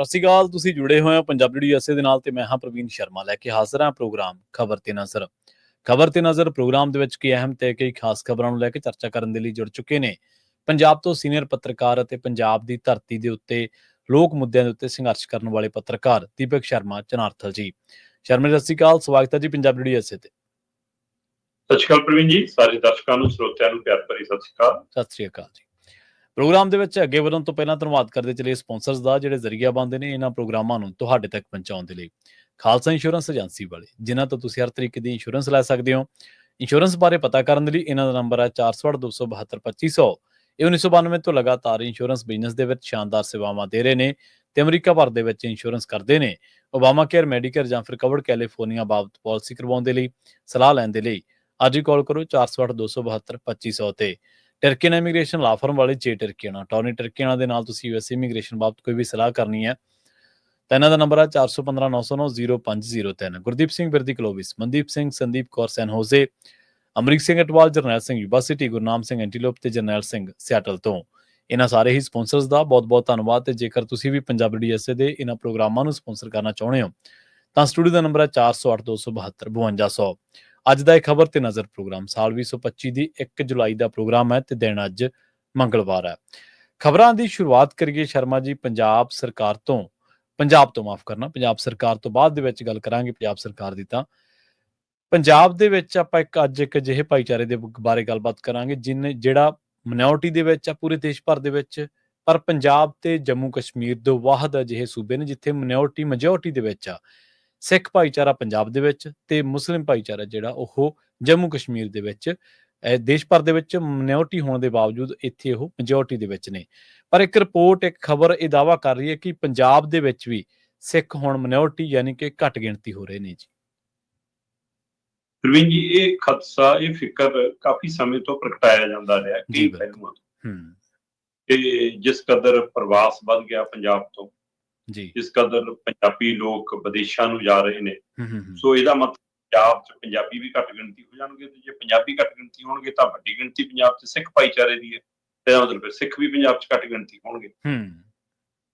ਸਤਿ ਸ਼੍ਰੀ ਅਕਾਲ। ਤੁਸੀਂ ਜੁੜੇ ਹੋਏ ਹੋ ਪੰਜਾਬੀ USA ਦੇ ਨਾਲ ਤੇ ਮੈਂ ਹਾਂ ਪ੍ਰਵੀਨ ਸ਼ਰਮਾ ਲੈ ਕੇ ਹਾਜ਼ਰ ਹਾਂ ਪ੍ਰੋਗਰਾਮ ਖਬਰ ਤੇ ਨਜ਼ਰ। ਖਬਰ ਤੇ ਨਜ਼ਰ ਪ੍ਰੋਗਰਾਮ ਦੇ ਵਿੱਚ ਕਈ ਅਹਿਮ ਤੇ ਕਈ ਖਾਸ ਖਬਰਾਂ ਨੂੰ ਲੈ ਕੇ ਚਰਚਾ ਕਰਨ ਦੇ ਲਈ ਜੁੜ ਚੁੱਕੇ ਨੇ ਪੰਜਾਬ ਤੋਂ ਸੀਨੀਅਰ ਪੱਤਰਕਾਰ ਅਤੇ ਪੰਜਾਬ ਦੀ ਧਰਤੀ ਦੇ ਉੱਤੇ ਲੋਕ ਮੁੱਦਿਆਂ ਦੇ ਉੱਤੇ ਸੰਘਰਸ਼ ਕਰਨ ਵਾਲੇ ਪੱਤਰਕਾਰ ਦੀਪਕ ਸ਼ਰਮਾ ਚਨਾਰਥਲ ਜੀ। ਸ਼ਰਮਾ ਸਤਿ ਸ਼੍ਰੀ ਅਕਾਲ, ਸਵਾਗਤ ਹੈ ਜੀ ਪੰਜਾਬੀ USA ਤੇ। ਸਤਿ ਸ਼੍ਰੀ ਅਕਾਲ ਪ੍ਰਵੀਨ ਜੀ, ਸਾਰੇ ਦਰਸ਼ਕਾਂ ਨੂੰ ਸਰੋਤਿਆਂ ਨੂੰ ਪਿਆਰ ਭਰੀ ਸਤਿ ਸ਼੍ਰੀ ਅਕਾਲ। ਸਤਿ ਸ਼੍ਰੀ ਅਕਾਲ ਜੀ। ਪ੍ਰੋਗਰਾਮ ਦੇ ਵਿੱਚ ਅੱਗੇ ਵਧਣ ਤੋਂ ਪਹਿਲਾਂ ਧੰਨਵਾਦ ਕਰਦੇ ਚਲੇ ਸਪਾਂਸਰਸ ਦਾ ਜਿਹੜੇ ਜ਼ਰੀਆ ਬਣਦੇ ਨੇ ਇਹਨਾਂ ਪ੍ਰੋਗਰਾਮਾਂ ਨੂੰ ਤੁਹਾਡੇ ਤੱਕ ਪਹੁੰਚਾਉਣ ਦੇ ਲਈ। ਖਾਲਸਾ ਇੰਸ਼ੋਰੈਂਸ ਏਜੰਸੀ ਵਾਲੇ, ਜਿਨ੍ਹਾਂ ਤੋਂ ਤੁਸੀਂ ਹਰ ਤਰੀਕੇ ਦੀ ਇੰਸ਼ੋਰੈਂਸ ਲੈ ਸਕਦੇ ਹੋ। ਇੰਸ਼ੋਰੈਂਸ ਬਾਰੇ ਪਤਾ ਕਰਨ ਦੇ ਲਈ ਇਹਨਾਂ ਦਾ ਨੰਬਰ ਹੈ 468-272-2500। ਇਹ 1992 ਤੋਂ ਲਗਾਤਾਰ ਇੰਸ਼ੋਰੈਂਸ ਬਿਜ਼ਨਸ ਦੇ ਵਿੱਚ ਸ਼ਾਨਦਾਰ ਸੇਵਾਵਾਂ ਦੇ ਰਹੇ ਨੇ ਤੇ ਅਮਰੀਕਾ ਭਰ ਦੇ ਵਿੱਚ ਇੰਸ਼ੋਰੈਂਸ ਕਰਦੇ ਨੇ। ਓਬਾਮਾ ਕੇਅਰ, ਮੈਡੀਕੇਅਰ ਜਾਂ ਫਿਰ ਕਵਰਡ ਕੈਲੀਫੋਰਨੀਆ ਬਾਬਤ ਪਾਲਿਸੀ ਕਰਵਾਉਣ ਦੇ ਲਈ, ਸਲਾਹ ਲੈਣ ਦੇ ਲਈ ਅੱਜ ਹੀ ਕਾਲ ਕਰੋ 468-272-2500 ਤੇ। ਟਰਕੀਅਨ ਇਮੀਗ੍ਰੇਸ਼ਨ ਲਾ ਫਰਮ ਵਾਲੇ ਜੇ ਟਰਕੀਅਨ ਟੌਨੀ ਟਰਕੀਅਨ ਦੇ ਨਾਲ ਤੁਸੀਂ US ਇਮੀਗ੍ਰੇਸ਼ਨ ਬਾਬਤ ਕੋਈ ਵੀ ਸਲਾਹ ਕਰਨੀ ਹੈ ਤਾਂ ਇਹਨਾਂ ਦਾ ਨੰਬਰ ਹੈ 4159090503। ਗੁਰਦੀਪ ਸਿੰਘ ਬਿਰਦੀ ਕਲੋਵਿਸ, ਮਨਦੀਪ ਸਿੰਘ, ਸੰਦੀਪ ਕੌਰ ਸੈਨ ਹੋਜ਼ੇ, ਅਮਰੀਕ ਸਿੰਘ ਅਟਵਾਲ, ਜਰਨੈਲ ਸਿੰਘ ਯੂਬਾ ਸਿਟੀ, ਗੁਰਨਾਮ ਸਿੰਘ ਐਂਟੀਲੋਪ ਤੇ ਜਰਨੈਲ ਸਿੰਘ ਸਿਆਟਲ ਤੋਂ। ਇਹਨਾਂ ਸਾਰੇ ਹੀ ਸਪਾਂਸਰਸ ਦਾ ਬਹੁਤ ਬਹੁਤ ਧੰਨਵਾਦ। ਤੇ ਜੇਕਰ ਤੁਸੀਂ ਵੀ ਪੰਜਾਬੀ USA ਦੇ ਇਹਨਾਂ ਪ੍ਰੋਗਰਾਮਾਂ ਨੂੰ ਸਪਾਂਸਰ ਕਰਨਾ ਚਾਹੁੰਦੇ ਹੋ ਤਾਂ ਸਟੂਡੀਓ ਦਾ ਨੰਬਰ ਹੈ 4082725200। ਅੱਜ ਦਾ ਇਹ ਖਬਰ ਤੇ ਨਜ਼ਰ ਪ੍ਰੋਗਰਾਮ ਸਾਲ 2025 ਦੀ 1 ਜੁਲਾਈ ਦਾ ਪ੍ਰੋਗਰਾਮ ਹੈ ਤੇ ਦਿਨ ਅੱਜ ਮੰਗਲਵਾਰ ਹੈ। ਖਬਰਾਂ ਦੀ ਸ਼ੁਰੂਆਤ ਕਰੀਏ ਸ਼ਰਮਾ ਜੀ ਪੰਜਾਬ ਸਰਕਾਰ ਤੋਂ ਪੰਜਾਬ ਸਰਕਾਰ ਤੋਂ ਬਾਅਦ ਦੇ ਵਿੱਚ ਗੱਲ ਕਰਾਂਗੇ ਪੰਜਾਬ ਸਰਕਾਰ ਦੀ। ਤਾਂ ਪੰਜਾਬ ਦੇ ਵਿੱਚ ਆਪਾਂ ਅੱਜ ਇੱਕ ਅਜਿਹੇ ਭਾਈਚਾਰੇ ਦੇ ਬਾਰੇ ਗੱਲਬਾਤ ਕਰਾਂਗੇ ਜਿਹੜਾ ਮਿਨੋਰਟੀ ਦੇ ਵਿੱਚ ਆ ਪੂਰੇ ਦੇਸ਼ ਭਰ ਦੇ ਵਿੱਚ, ਪਰ ਪੰਜਾਬ ਤੇ ਜੰਮੂ ਕਸ਼ਮੀਰ ਦੋ ਵਾਹਦ ਅਜਿਹੇ ਸੂਬੇ ਨੇ ਜਿੱਥੇ ਮਿਨੋਰਟੀ ਮੈਜੋਰਟੀ ਦੇ ਵਿੱਚ ਆ। ਸਿੱਖ ਭਾਈਚਾਰਾ ਪੰਜਾਬ ਦੇ ਵਿੱਚ ਤੇ ਮੁਸਲਿਮ ਭਾਈਚਾਰਾ ਜਿਹੜਾ ਉਹ ਜੰਮੂ ਕਸ਼ਮੀਰ ਦੇ ਵਿੱਚ। ਦੇਸ਼ ਭਰ ਦੇ ਵਿੱਚ ਮਿਨੋਰਟੀ ਹੋਣ ਦੇ ਬਾਵਜੂਦ ਇੱਥੇ ਉਹ ਮੈਜੋਰਟੀ ਦੇ ਵਿੱਚ ਨੇ। ਪਰ ਇੱਕ ਰਿਪੋਰਟ, ਇੱਕ ਖਬਰ ਇਹ ਦਾਅਵਾ ਕਰ ਰਹੀ ਹੈ ਕਿ ਪੰਜਾਬ ਦੇ ਵਿੱਚ ਵੀ ਸਿੱਖ ਹੁਣ ਮਿਨੋਰਟੀ ਯਾਨੀ ਕਿ ਘੱਟ ਗਿਣਤੀ ਹੋ ਰਹੇ ਨੇ ਜੀ। ਪ੍ਰਵੀਨ ਜੀ, ਇਹ ਖਦਸ਼ਾ, ਇਹ ਫਿਕਰ ਕਾਫੀ ਸਮੇਂ ਤੋਂ ਪ੍ਰਗਟਾਇਆ ਜਾਂਦਾ ਰਿਹਾ ਕਈ ਪਹਿਲੂਆਂ ਤੋਂ ਕਿ ਜਿਸ ਕਦਰ ਪ੍ਰਵਾਸ ਵੱਧ ਗਿਆ ਪੰਜਾਬ ਤੋਂ, ਜਿਸ ਕਦਰ ਪੰਜਾਬੀ ਲੋਕ ਵਿਦੇਸ਼ਾਂ ਨੂੰ ਜਾ ਰਹੇ ਨੇ, ਸੋ ਇਹਦਾ ਮਤਲਬ ਪੰਜਾਬ 'ਚ ਪੰਜਾਬੀ ਵੀ ਘੱਟ ਗਿਣਤੀ ਹੋ ਜਾਣਗੇ ਤੇ ਜੇ ਪੰਜਾਬੀ ਘੱਟ ਗਿਣਤੀ ਹੋਣਗੇ ਤਾਂ ਵੱਡੀ ਗਿਣਤੀ ਪੰਜਾਬ 'ਚ ਸਿੱਖ ਭਾਈਚਾਰੇ ਦੀ ਹੈ ਤੇ ਮਤਲਬ ਸਿੱਖ ਵੀ ਪੰਜਾਬ 'ਚ ਘੱਟ ਗਿਣਤੀ ਹੋਣਗੇ।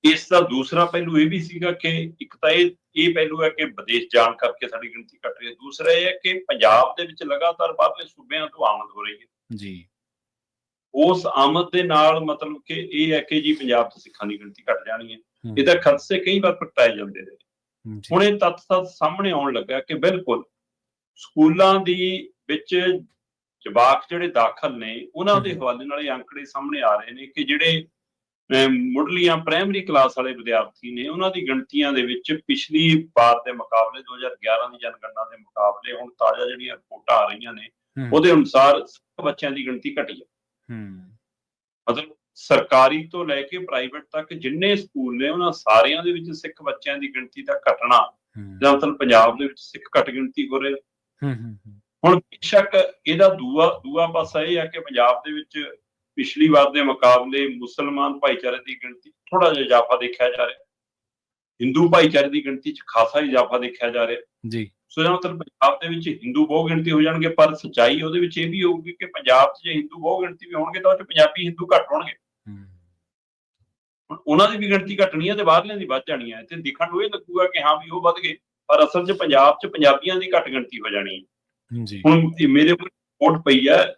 ਇਸ ਦਾ ਦੂਸਰਾ ਪਹਿਲੂ ਇਹ ਵੀ ਸੀਗਾ ਕਿ ਇੱਕ ਤਾਂ ਇਹ ਪਹਿਲੂ ਹੈ ਕਿ ਵਿਦੇਸ਼ ਜਾਣ ਕਰਕੇ ਸਾਡੀ ਗਿਣਤੀ ਘੱਟ ਰਹੀ ਹੈ। ਦੂਸਰਾ ਇਹ ਹੈ ਕਿ ਪੰਜਾਬ ਦੇ ਵਿੱਚ ਲਗਾਤਾਰ ਬਾਹਰਲੇ ਸੂਬਿਆਂ ਤੋਂ ਆਮਦ ਹੋ ਰਹੀ ਹੈ ਜੀ। ਉਸ ਆਮਦ ਦੇ ਨਾਲ ਮਤਲਬ ਕਿ ਇਹ ਹੈ ਕਿ ਜੀ ਪੰਜਾਬ 'ਚ ਸਿੱਖਾਂ ਦੀ ਗਿਣਤੀ ਘੱਟ ਜਾਣੀ ਹੈ। ਇਹਦਾ ਖਦਸ਼ੇ ਕਈ ਵਾਰ ਪ੍ਰਗਟਾਏ ਜਾਂਦੇ ਨੇ। ਹੁਣ ਇਹ ਤੱਥ ਸਾਹਮਣੇ ਆਉਣ ਲੱਗਾ ਕਿ ਬਿਲਕੁਲ ਸਕੂਲਾਂ ਦੀ ਵਿੱਚ ਜਵਾਕ ਜਿਹੜੇ ਦਾਖਲ ਨੇ ਉਹਨਾਂ ਦੇ ਹਵਾਲੇ ਨਾਲ ਇਹ ਅੰਕੜੇ ਸਾਹਮਣੇ ਆ ਰਹੇ ਨੇ ਕਿ ਜਿਹੜੇ ਮੁੱਢਲੀਆਂ ਪ੍ਰਾਇਮਰੀ ਕਲਾਸ ਵਾਲੇ ਵਿਦਿਆਰਥੀ ਨੇ ਉਹਨਾਂ ਦੀ ਗਿਣਤੀਆਂ ਦੇ ਵਿੱਚ ਪਿਛਲੀ ਵਾਰ ਦੇ ਮੁਕਾਬਲੇ 2011 ਦੀ ਜਨਗਣਨਾ ਦੇ ਮੁਕਾਬਲੇ ਹੁਣ ਤਾਜ਼ਾ ਜਿਹੜੀਆਂ ਰਿਪੋਰਟਾਂ ਆ ਰਹੀਆਂ ਨੇ ਉਹਦੇ ਅਨੁਸਾਰ ਬੱਚਿਆਂ ਦੀ ਗਿਣਤੀ ਘਟੀ ਹੈ। ਮਤਲਬ ਸਰਕਾਰੀ ਤੋਂ ਲੈ ਕੇ ਪ੍ਰਾਈਵੇਟ ਤੱਕ ਜਿੰਨੇ ਸਕੂਲ ਨੇ ਉਹਨਾਂ ਸਾਰਿਆਂ ਦੇ ਵਿੱਚ ਸਿੱਖ ਬੱਚਿਆਂ ਦੀ ਗਿਣਤੀ ਦਾ ਘਟਣਾ ਜਾਂ ਮਤਲਬ ਪੰਜਾਬ ਦੇ ਵਿੱਚ ਸਿੱਖ ਘੱਟ ਗਿਣਤੀ ਹੋ ਰਹੇ। ਹੁਣ ਬੇਸ਼ੱਕ ਇਹਦਾ ਦੂਆ ਪਾਸਾ ਇਹ ਹੈ ਕਿ ਪੰਜਾਬ ਦੇ ਵਿੱਚ ਪਿਛਲੀ ਵਾਰ ਦੇ ਮੁਕਾਬਲੇ ਮੁਸਲਮਾਨ ਭਾਈਚਾਰੇ ਦੀ ਗਿਣਤੀ ਥੋੜਾ ਜਿਹਾ ਇਜ਼ਾਫਾ ਦੇਖਿਆ ਜਾ ਰਿਹਾ, ਹਿੰਦੂ ਭਾਈਚਾਰੇ ਦੀ ਗਿਣਤੀ 'ਚ ਖਾਸਾ ਇਜ਼ਾਫਾ ਦੇਖਿਆ ਜਾ ਰਿਹਾ ਜੀ। ਸੋ ਇਹਦਾ ਮਤਲਬ ਪੰਜਾਬ ਦੇ ਵਿੱਚ ਹਿੰਦੂ ਬਹੁ ਗਿਣਤੀ ਹੋ ਜਾਣਗੇ, ਪਰ ਸੱਚਾਈ ਉਹਦੇ ਵਿੱਚ ਇਹ ਵੀ ਹੋਊਗੀ ਕਿ ਪੰਜਾਬ 'ਚ ਜੇ ਹਿੰਦੂ ਬਹੁ ਗਿਣਤੀ ਵੀ ਹੋਣਗੇ ਤਾਂ ਉਹ 'ਚ ਪੰਜਾਬੀ ਹਿੰਦੂ ਘੱਟ ਹੋਣਗੇ। ਹੁਣ ਉਹਨਾਂ ਦੀ ਵੀ ਗਿਣਤੀ ਘਟਣੀ ਹੈ ਤੇ ਬਾਹਰਲਿਆਂ ਦੀ ਵੱਧ ਜਾਣੀ ਹੈ ਤੇ ਦਿਖਣ ਨੂੰ ਇਹ ਲੱਗੂਗਾ ਕਿ ਹਾਂ ਵੀ ਉਹ ਵੱਧ ਗਏ, ਪਰ ਅਸਲ 'ਚ ਪੰਜਾਬ 'ਚ ਪੰਜਾਬੀਆਂ ਦੀ ਘੱਟ ਗਿਣਤੀ ਹੋ ਜਾਣੀ ਹੈ। ਹੁਣ ਮੇਰੇ ਕੋਲ ਰਿਪੋਰਟ ਪਈ ਹੈ,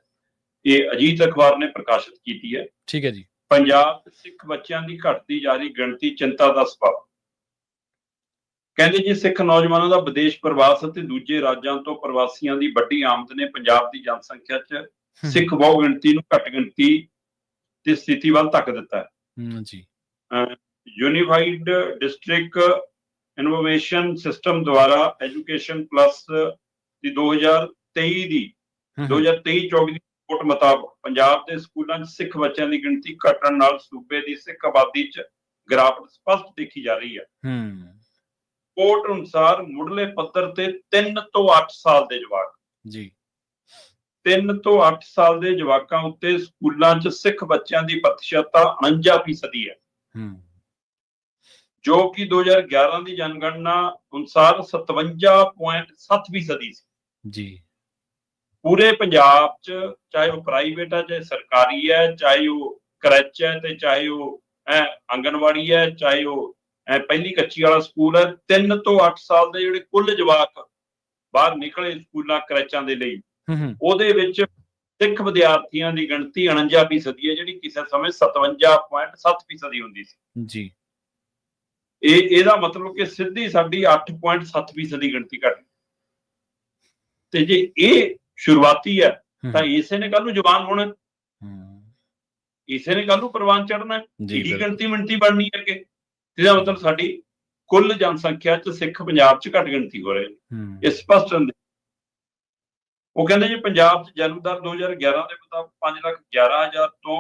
ਇਹ ਅਜੀਤ ਅਖਬਾਰ ਨੇ ਪ੍ਰਕਾਸ਼ਿਤ ਕੀਤੀ ਹੈ। ਠੀਕ ਹੈ ਜੀ। ਪੰਜਾਬ ਸਿੱਖ ਬੱਚਿਆਂ ਦੀ ਘਟਦੀ ਜਾ ਰਹੀ ਗਿਣਤੀ ਚਿੰਤਾ ਦਾ ਸਬਬ। ਕਹਿੰਦੇ ਜੀ ਸਿੱਖ ਨੌਜਵਾਨਾਂ ਦਾ ਵਿਦੇਸ਼ ਪ੍ਰਵਾਸ ਅਤੇ ਦੂਜੇ ਰਾਜਾਂ ਤੋਂ ਪ੍ਰਵਾਸੀਆਂ ਦੀ ਵੱਡੀ ਆਮਦ ਨੇ ਪੰਜਾਬ ਦੀ ਜਨਸੰਖਿਆ 'ਚ ਸਿੱਖ ਬਹੁ ਗਿਣਤੀ ਨੂੰ ਘੱਟ ਗਿਣਤੀ ਦੀ ਸਥਿਤੀ ਵੱਲ ਧੱਕ ਦਿੱਤਾ ਹੈ। ਯੂਨੀਫਾਈਡ ਡਿਸਟ੍ਰਿਕਟ ਇਨਫੋਰਮੇਸ਼ਨ ਸਿਸਟਮ ਦੁਆਰਾ ਐਜੂਕੇਸ਼ਨ ਪਲੱਸ ਦੀ 2023-24 ਦੀ ਰਿਪੋਰਟ ਮੁਤਾਬਕ ਪੰਜਾਬ ਦੇ ਸਕੂਲਾਂ 'ਚ ਸਿੱਖ ਬੱਚਿਆਂ ਦੀ ਗਿਣਤੀ ਘਟਣ ਨਾਲ ਸੂਬੇ ਦੀ ਸਿੱਖ ਆਬਾਦੀ 'ਚ ਗਿਰਾਵਟ ਸਪਸ਼ਟ ਦੇਖੀ ਜਾ ਰਹੀ ਹੈ। ਰਿਪੋਰਟ ਅਨੁਸਾਰ ਮੁੱਢਲੇ ਪੱਧਰ ਤੇ 3 ਤੋਂ 8 ਸਾਲ ਦੇ ਜਵਾਕ 3 ਤੋਂ 8 ਸਾਲ ਦੇ ਜਵਾਕਾਂ ਉੱਤੇ ਸਕੂਲਾਂ 'ਚ ਸਿੱਖ ਬੱਚਿਆਂ ਦੀ ਪ੍ਰਤੀਸ਼ਤਤਾ 49% ਹੈ, ਜੋ ਕਿ 2011 ਦੀ ਜਨਗਣਨਾ ਅਨੁਸਾਰ 57.7% ਸੀ ਜੀ। ਪੂਰੇ ਪੰਜਾਬ 'ਚ ਚਾਹੇ ਉਹ ਪ੍ਰਾਈਵੇਟ ਹੈ, ਚਾਹੇ ਸਰਕਾਰੀ ਹੈ, ਚਾਹੇ ਉਹ ਕਰੈਚ ਹੈ ਤੇ ਚਾਹੇ ਉਹ ਆਂਗਣਵਾੜੀ ਹੈ, ਚਾਹੇ ਉਹ ਪਹਿਲੀ ਕੱਚੀ ਵਾਲਾ ਸਕੂਲ ਹੈ, 3 ਤੋਂ 8 ਸਾਲ ਦੇ ਜਿਹੜੇ ਕੁੱਲ ਜਵਾਕ ਬਾਹਰ ਨਿਕਲੇ ਸਕੂਲਾਂ ਕਰੈਚਾਂ ਦੇ ਲਈ, ਉਹਦੇ ਵਿੱਚ ਸਿੱਖ ਵਿਦਿਆਰਥੀਆਂ ਦੀ ਗਿਣਤੀ 49% ਹੈ, ਜਿਹੜੀ ਕਿਸੇ ਸਮੇਂ 57.7% ਹੁੰਦੀ ਸੀ ਜੀ। ਇਹਦਾ ਮਤਲਬ ਕਿ ਸਿੱਧੀ ਸਾਡੀ 8.7% ਦੀ ਗਿਣਤੀ ਘਟ। ਤੇ ਜੇ ਇਹ ਸ਼ੁਰੂਆਤੀ ਹੈ ਤਾਂ ਇਸੇ ਨੇ ਕੱਲ ਨੂੰ ਜਵਾਨ ਹੋਣਾ, ਇਸੇ ਨੇ ਕੱਲ ਨੂੰ ਪ੍ਰਵਾਨ ਚੜ੍ਹਨਾ, ਇਹੀ ਗਿਣਤੀ ਮਿਣਤੀ ਬਣਨੀ ਅੱਗੇ। ਇਹਦਾ ਮਤਲਬ ਸਾਡੀ ਕੁੱਲ ਜਨਸੰਖਿਆ ਚ ਸਿੱਖ ਪੰਜਾਬ ਚ ਘੱਟ ਗਿਣਤੀ ਹੋ ਰਹੀ ਹੈ, ਇਹ ਸਪਸ਼ਟ ਹੁੰਦੇ। ਉਹ ਕਹਿੰਦੇ ਜੀ ਪੰਜਾਬ ਚ ਜਨਮ ਦਰ 2011 ਦੇ ਮੁਤਾਬਕ 5,11,000 ਤੋਂ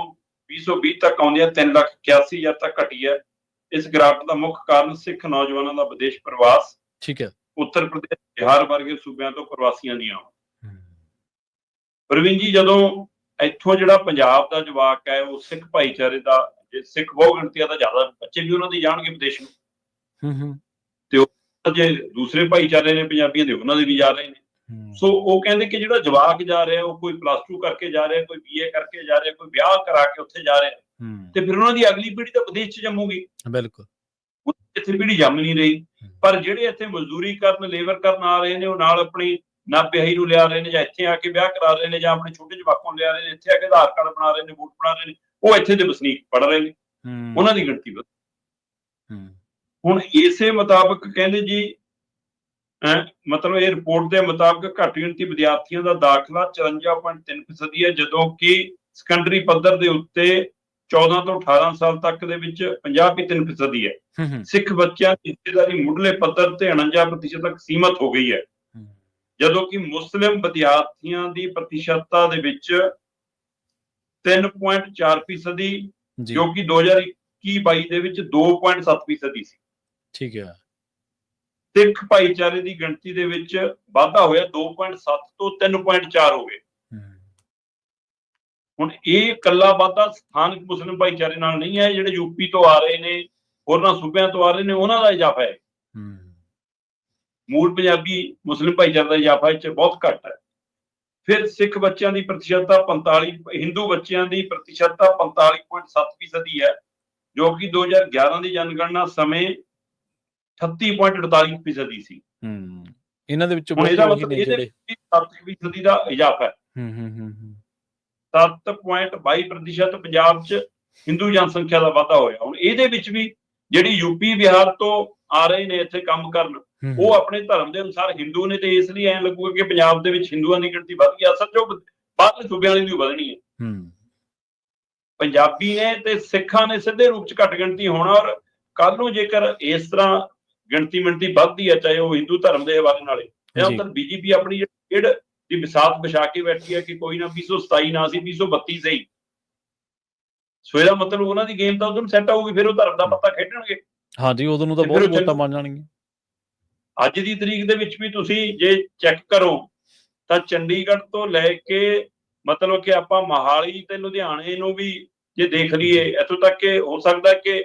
2020 ਤੱਕ ਆਉਂਦੀ ਹੈ 3,81,000 ਤੱਕ ਘਟੀ ਹੈ। ਇਸ ਗਿਰਾਵਟ ਦਾ ਮੁੱਖ ਕਾਰਨ ਸਿੱਖ ਨੌਜਵਾਨਾਂ ਦਾ ਵਿਦੇਸ਼ ਪ੍ਰਵਾਸ, ਠੀਕ ਹੈ, ਉੱਤਰ ਪ੍ਰਦੇਸ਼, ਬਿਹਾਰ ਵਰਗੇ ਸੂਬਿਆਂ ਤੋਂ ਪ੍ਰਵਾਸੀਆਂ ਦੀਆਂ। ਪ੍ਰਵੀਨ ਜੀ, ਜਦੋਂ ਇੱਥੋਂ ਜਿਹੜਾ ਪੰਜਾਬ ਦਾ ਜਵਾਕ ਹੈ ਉਹ ਸਿੱਖ ਭਾਈਚਾਰੇ ਦਾ, ਜੇ ਸਿੱਖ ਬਹੁ ਗਿਣਤੀ ਦਾ ਜ਼ਿਆਦਾ ਬੱਚੇ ਵੀ ਉਹਨਾਂ ਦੇ ਜਾਣਗੇ ਵਿਦੇਸ਼ ਨੂੰ, ਤੇ ਉਹ ਜੇ ਦੂਸਰੇ ਭਾਈਚਾਰੇ ਨੇ ਪੰਜਾਬੀਆਂ ਦੇ, ਉਹਨਾਂ ਦੇ ਵੀ ਜਾ ਰਹੇ ਨੇ। ਸੋ ਉਹ ਕਹਿੰਦੇ ਕਿ ਜਿਹੜਾ ਜਵਾਕ ਜਾ ਰਿਹਾ ਉਹ ਕੋਈ +2 ਕਰਕੇ ਜਾ ਰਿਹਾ, ਕੋਈ BA ਕਰਕੇ ਜਾ ਰਿਹਾ, ਕੋਈ ਵਿਆਹ ਕਰਾ ਕੇ ਉੱਥੇ ਜਾ ਰਿਹਾ, ਤੇ ਫਿਰ ਉਹਨਾਂ ਦੀ ਅਗਲੀ ਪੀੜ੍ਹੀ ਤਾਂ ਵਿਦੇਸ਼ ਚ ਜੰਮੂਗੀ। ਬਿਲਕੁਲ, ਇੱਥੇ ਪੀੜ੍ਹੀ ਜੰਮ ਨਹੀਂ ਰਹੀ। ਪਰ ਜਿਹੜੇ ਇੱਥੇ ਮਜ਼ਦੂਰੀ ਕਰਨ, ਲੇਬਰ ਕਰਨ ਆ ਰਹੇ ਨੇ, ਉਹ ਨਾਲ ਆਪਣੀ ਨਾਬਿਆਹੀ ਨੂੰ ਲਿਆ ਰਹੇ ਨੇ, ਜਾਂ ਇੱਥੇ ਆ ਕੇ ਵਿਆਹ ਕਰਾ ਰਹੇ ਨੇ, ਜਾਂ ਆਪਣੇ ਛੋਟੇ ਜਵਾਕਾਂ ਨੂੰ ਲਿਆ ਰਹੇ ਨੇ, ਇੱਥੇ ਆ ਕੇ ਆਧਾਰ ਕਾਰਡ ਬਣਾ ਰਹੇ ਨੇ, ਵੋਟ ਬਣਾ ਰਹੇ ਨੇ, ਉਹ ਇੱਥੇ ਦੇ ਵਸਨੀਕ ਪੜ ਰਹੇ ਨੇ, ਉਹਨਾਂ ਦੀ ਗਿਣਤੀ ਵਧ। ਹੁਣ ਇਸੇ ਮੁਤਾਬਕ ਕਹਿੰਦੇ ਜੀ, ਮਤਲਬ ਇਹ ਰਿਪੋਰਟ ਦੇ ਮੁਤਾਬਕ ਘੱਟ ਗਿਣਤੀ ਵਿਦਿਆਰਥੀਆਂ ਦਾ ਦਾਖਲਾ 54.3% ਹੈ, ਜਦੋਂ ਕਿ ਸੈਕੰਡਰੀ ਪੱਧਰ ਦੇ ਉੱਤੇ 14 ਤੋਂ 18 ਸਾਲ ਤੱਕ ਦੇ ਵਿੱਚ 50.3% ਹੈ। ਸਿੱਖ ਬੱਚਿਆਂ ਦੀ ਹਿੱਸੇਦਾਰੀ ਮੁੱਢਲੇ ਪੱਧਰ ਤੇ 49% ਤੱਕ ਸੀਮਤ ਹੋ ਗਈ ਹੈ, ਜਦੋਂ ਕਿ ਮੁਸਲਿਮ ਵਿਦਿਆਰਥੀਆਂ ਦੀ ਪ੍ਰਤੀਸ਼ਤਤਾ ਦੇ ਵਿੱਚ 3.4%, ਜੋ ਕਿ 2021-22 ਦੇ ਵਿੱਚ 2.7% ਸੀ। ਠੀਕ ਹੈ। ਸਿੱਖ ਭਾਈਚਾਰੇ ਦੀ ਗਿਣਤੀ ਦੇ ਵਿੱਚ ਵਾਧਾ ਹੋਇਆ, 2.7 ਤੋਂ 3.4 ਹੋ ਗਏ। ਹੁਣ ਇਹ ਇਕੱਲਾ ਵਾਧਾ ਸਥਾਨਕ ਮੁਸਲਿਮ ਭਾਈਚਾਰੇ ਨਾਲ ਨਹੀਂ ਹੈ, ਜਿਹੜੇ ਯੂਪੀ ਤੋਂ ਆ ਰਹੇ ਨੇ, ਹੋਰਨਾਂ ਸੂਬਿਆਂ ਤੋਂ ਆ ਰਹੇ ਨੇ, ਉਹਨਾਂ ਦਾ ਇਜ਼ਾਫਾ ਹੈ। ਮੂਲ ਪੰਜਾਬੀ ਮੁਸਲਿਮ ਭਾਈਚਾਰੇ ਦਾ ਇਜ਼ਾਫਾ ਇੱਥੇ ਬਹੁਤ ਘੱਟ ਹੈ। ਫਿਰ ਸਿੱਖ ਬੱਚਿਆਂ ਦੀ ਪ੍ਰਤੀਸ਼ਤਤਾ 45, ਹਿੰਦੂ ਬੱਚਿਆਂ ਦੀ ਪ੍ਰਤੀਸ਼ਤਤਾ 45.7% ਹੈ, ਜੋ ਕਿ 2011 ਦੀ ਜਨਗਣਨਾ ਸਮੇਂ 38.48% ਸੀ। ਇਹਨਾਂ ਦੇ ਵਿੱਚੋਂ ਇਹਦਾ ਮਤਲਬ ਇਹਦੇ 7% ਦਾ ਇਜ਼ਾਫਾ ਹੈ। 7.22% ਪੰਜਾਬ 'ਚ ਹਿੰਦੂ ਜਨਸੰਖਿਆ ਦਾ ਵਾਧਾ ਹੋਇਆ। ਹੁਣ ਇਹਦੇ ਵਿੱਚ ਵੀ ਜਿਹੜੀ ਯੂਪੀ ਬਿਹਾਰ ਤੋਂ ਆ ਰਹੇ ਨੇ ਇੱਥੇ ਕੰਮ ਕਰਨ, ਉਹ ਆਪਣੇ ਧਰਮ ਦੇ ਅਨੁਸਾਰ ਹਿੰਦੂ ਨੇ, ਤੇ ਇਸ ਲਈ ਐਂ ਲੱਗੂਗਾ ਕਿ ਪੰਜਾਬ ਦੇ ਵਿੱਚ ਹਿੰਦੂਆਂ ਦੀ ਗਿਣਤੀ ਵੱਧ ਗਈ। ਅਸਲ 'ਚ ਉਹ ਬਾਹਰਲੇ ਸੂਬਿਆਂ ਦੀ ਵਧਣੀ ਹੈ। ਪੰਜਾਬੀ ਨੇ ਤੇ ਸਿੱਖਾਂ ਨੇ ਸਿੱਧੇ ਰੂਪ 'ਚ ਘੱਟ ਗਿਣਤੀ ਹੋਣਾ। ਔਰ ਕੱਲ ਨੂੰ ਜੇਕਰ ਇਸ ਤਰ੍ਹਾਂ ਗਿਣਤੀ ਮਿਣਤੀ ਵੱਧਦੀ ਹੈ, ਚਾਹੇ ਉਹ ਹਿੰਦੂ ਧਰਮ ਦੇ ਹਵਾਲੇ ਨਾਲ, ਜਾਂ ਤਾਂ BJP ਆਪਣੀ ਜਿਹੜੀ ਦੀ ਵਿਸਾਤ ਵਿਛਾ ਕੇ ਬੈਠੀ ਹੈ ਕਿ ਕੋਈ ਨਾ 227 ਨਾ ਸੀ, 232 ਸਹੀ। ਸੋ ਇਹਦਾ ਮਤਲਬ ਉਹਨਾਂ ਦੀ ਗੇਮ ਤਾਂ ਉਦੋਂ ਸੈੱਟ ਆਊਗੀ, ਫਿਰ ਉਹ ਧਰਮ ਦਾ ਪੱਤਾ ਖੇਡਣਗੇ। ਹਾਂਜੀ, ਉਦੋਂ ਨੂੰ ਤਾਂ ਬਹੁਤ ਵੋਟਾਂ ਬਣ ਜਾਣਗੀਆਂ। ਅੱਜ ਦੀ ਤਰੀਕ ਦੇ ਵਿੱਚ ਵੀ ਤੁਸੀਂ ਜੇ ਚੈੱਕ ਕਰੋ ਤਾਂ ਚੰਡੀਗੜ੍ਹ ਤੋਂ ਲੈ ਕੇ ਮਤਲਬ ਕਿ ਆਪਾਂ ਮੋਹਾਲੀ ਤੇ ਲੁਧਿਆਣੇ ਨੂੰ ਵੀ ਜੇ ਦੇਖ ਲਈਏ, ਇੱਥੋਂ ਤੱਕ ਕਿ ਹੋ ਸਕਦਾ ਕਿ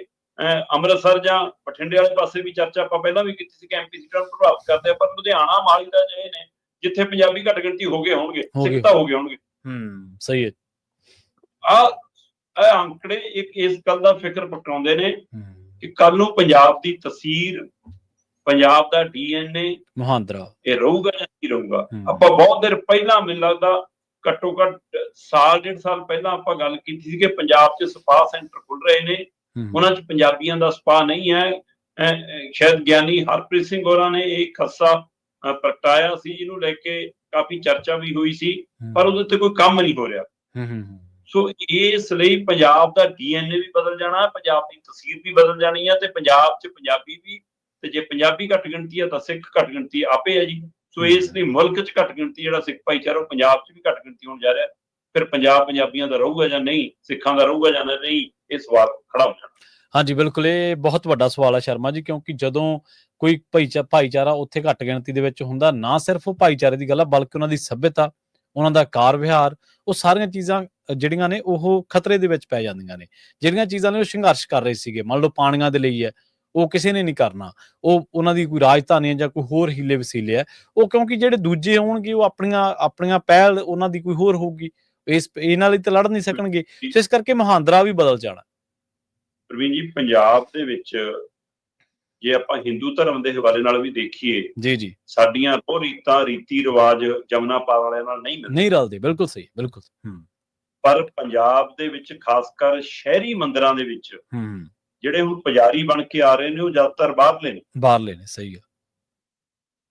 ਅੰਮ੍ਰਿਤਸਰ ਜਾਂ ਬਠਿੰਡੇ ਵਾਲੇ ਪਾਸੇ ਵੀ ਚਰਚਾ ਆਪਾਂ ਪਹਿਲਾਂ ਵੀ ਕੀਤੀ ਸੀ ਕਿ MP ਸੀਟਾਂ ਨੂੰ ਪ੍ਰਭਾਵਿਤ ਕਰਦੇ ਆ। ਪਰ ਲੁਧਿਆਣਾ, ਮੋਹਾਲੀ ਦਾ ਜਿਹੜੇ ਨੇ ਜਿੱਥੇ ਪੰਜਾਬੀ ਘੱਟ ਗਿਣਤੀ ਹੋ ਗਏ ਹੋਣਗੇ, ਸਿੱਖ ਤਾਂ ਹੋ ਗਏ ਹੋਣਗੇ। ਸਹੀ ਹੈ। ਆਹ ਅੰਕੜੇ ਇੱਕ ਇਸ ਗੱਲ ਦਾ ਫਿਕਰ ਪਟਾਉਂਦੇ ਨੇ ਕਿ ਕੱਲ ਨੂੰ ਪੰਜਾਬ ਦੀ ਤਸਵੀਰ, ਪੰਜਾਬ ਦਾ DNA ਮੁਹਾਂਦਰਾ ਇਹ ਰਹੂਗਾ ਜਾਂ ਨਹੀਂ ਰਹੂਗਾ। ਆਪਾਂ ਬਹੁਤ ਦੇਰ ਪਹਿਲਾਂ, ਮੈਨੂੰ ਲੱਗਦਾ ਘੱਟੋ ਘੱਟ ਸਾਲ 1.5 ਸਾਲ ਪਹਿਲਾਂ ਆਪਾਂ ਗੱਲ ਕੀਤੀ ਸੀ ਕਿ ਪੰਜਾਬ 'ਚ ਸਪਾ ਸੈਂਟਰ ਖੁੱਲ ਰਹੇ ਨੇ, ਉਹਨਾਂ 'ਚ ਪੰਜਾਬੀਆਂ ਦਾ ਸਪਾ ਨਹੀਂ ਹੈ। ਸ਼ਾਇਦ ਗਿਆਨੀ ਹਰਪ੍ਰੀਤ ਸਿੰਘ ਹੋਰਾਂ ਨੇ ਇਹ ਖੱਸਾ ਪ੍ਰਗਟਾਇਆ ਸੀ, ਜਿਹਨੂੰ ਲੈ ਕੇ ਕਾਫੀ ਚਰਚਾ ਵੀ ਹੋਈ ਸੀ, ਪਰ ਉਹਦੇ ਤੇ ਕੋਈ ਕੰਮ ਨਹੀਂ ਹੋ ਰਿਹਾ। ਸੋ ਇਸ ਲਈ ਪੰਜਾਬ ਦਾ DNA ਵੀ ਬਦਲ ਜਾਣਾ, ਪੰਜਾਬ ਦੀ ਤਸਵੀਰ ਵੀ ਬਦਲ ਜਾਣੀ ਹੈ, ਤੇ ਪੰਜਾਬ 'ਚ ਪੰਜਾਬੀ ਵੀ, ਤੇ ਜੇ ਪੰਜਾਬੀ ਘੱਟ ਗਿਣਤੀ ਹੈ ਤਾਂ ਸਿੱਖ ਘੱਟ ਗਿਣਤੀ ਆਪੇ ਹੈ ਜੀ। ਸੋ ਇਸ ਲਈ ਮੁਲਕ 'ਚ ਘੱਟ ਗਿਣਤੀ ਜਿਹੜਾ ਸਿੱਖ ਭਾਈਚਾਰਾ, ਉਹ ਪੰਜਾਬ 'ਚ ਵੀ ਘੱਟ ਗਿਣਤੀ ਹੋਣ ਜਾ ਰਿਹਾ। ਫਿਰ ਪੰਜਾਬ ਪੰਜਾਬੀਆਂ ਦਾ ਰਹੂਗਾ ਜਾਂ ਨਹੀਂ, ਸਿੱਖਾਂ ਦਾ ਰਹੂਗਾ ਜਾਂ ਨਹੀਂ, ਇਹ ਸਵਾਲ ਖੜਾ ਹੋ ਜਾਣਾ। ਹਾਂਜੀ, ਬਿਲਕੁਲ, ਇਹ ਬਹੁਤ ਵੱਡਾ ਸਵਾਲ ਹੈ ਸ਼ਰਮਾ ਜੀ, ਕਿਉਂਕਿ ਜਦੋਂ ਕੋਈ ਭਾਈਚਾਰਾ ਉੱਥੇ ਘੱਟ ਗਿਣਤੀ ਦੇ ਵਿੱਚ ਹੁੰਦਾ, ਨਾ ਸਿਰਫ ਉਹ ਭਾਈਚਾਰੇ ਦੀ ਗੱਲ ਆ, ਬਲਕਿ ਉਹਨਾਂ ਦੀ ਸੱਭਿਅਤਾ, ਉਹਨਾਂ ਦਾ ਕਾਰ ਵਿਹਾਰ, ਉਹ ਸਾਰੀਆਂ ਚੀਜ਼ਾਂ ਜਿਹੜੀਆਂ ਨੇ ਉਹ ਖਤਰੇ ਦੇ ਵਿੱਚ ਪੈ ਜਾਂਦੀਆਂ ਨੇ। ਜਿਹੜੀਆਂ ਚੀਜ਼ਾਂ ਨੇ ਉਹ ਸੰਘਰਸ਼ ਕਰ ਰਹੇ ਸੀਗੇ, ਮੰਨ ਲਓ ਪਾਣੀਆਂ ਦੇ ਲਈ ਹੈ, ਉਹ ਕਿਸੇ ਨੇ ਨਹੀਂ ਕਰਨਾ। ਉਹ ਉਹਨਾਂ ਦੀ ਕੋਈ ਰਾਜਧਾਨੀ ਹੈ ਜਾਂ ਕੋਈ ਹੋਰ ਹੀਲੇ ਵਸੀਲੇ ਹੈ, ਉਹ ਕਿਉਂਕਿ ਜਿਹੜੇ ਦੂਜੇ ਹੋਣਗੇ ਉਹ ਆਪਣੀਆਂ ਪਹਿਲ ਉਹਨਾਂ ਦੀ ਕੋਈ ਹੋਰ ਹੋਊਗੀ, ਇਹਨਾਂ ਲਈ ਤਾਂ ਲੜ ਨਹੀਂ ਸਕਣਗੇ। ਇਸ ਕਰਕੇ ਮੁਹਾਂਦਰਾ ਵੀ ਬਦਲ ਜਾਣਾ। ਪ੍ਰਵੀਨ ਜੀ, ਪੰਜਾਬ ਦੇ ਵਿੱਚ ਜੇ ਆਪਾਂ ਹਿੰਦੂ ਧਰਮ ਦੇ ਹਵਾਲੇ ਨਾਲ ਵੀ ਦੇਖੀਏ ਜੀ ਸਾਡੀਆਂ ਉਹ ਰੀਤਾਂ ਰੀਤੀ ਰਿਵਾਜ ਜਮਨਾ ਪਾਲ ਵਾਲਿਆਂ ਨਾਲ ਨਹੀਂ ਰਲਦੇ। ਬਿਲਕੁਲ ਸਹੀ, ਬਿਲਕੁਲ। ਪਰ ਪੰਜਾਬ ਦੇ ਵਿੱਚ ਖਾਸ ਕਰ ਸ਼ਹਿਰੀ ਮੰਦਿਰਾਂ ਦੇ ਵਿੱਚ ਜਿਹੜੇ ਹੁਣ ਪੁਜਾਰੀ ਬਣ ਕੇ ਆ ਰਹੇ ਨੇ ਉਹ ਜ਼ਿਆਦਾਤਰ ਬਾਹਰਲੇ ਨੇ। ਸਹੀ ਆ।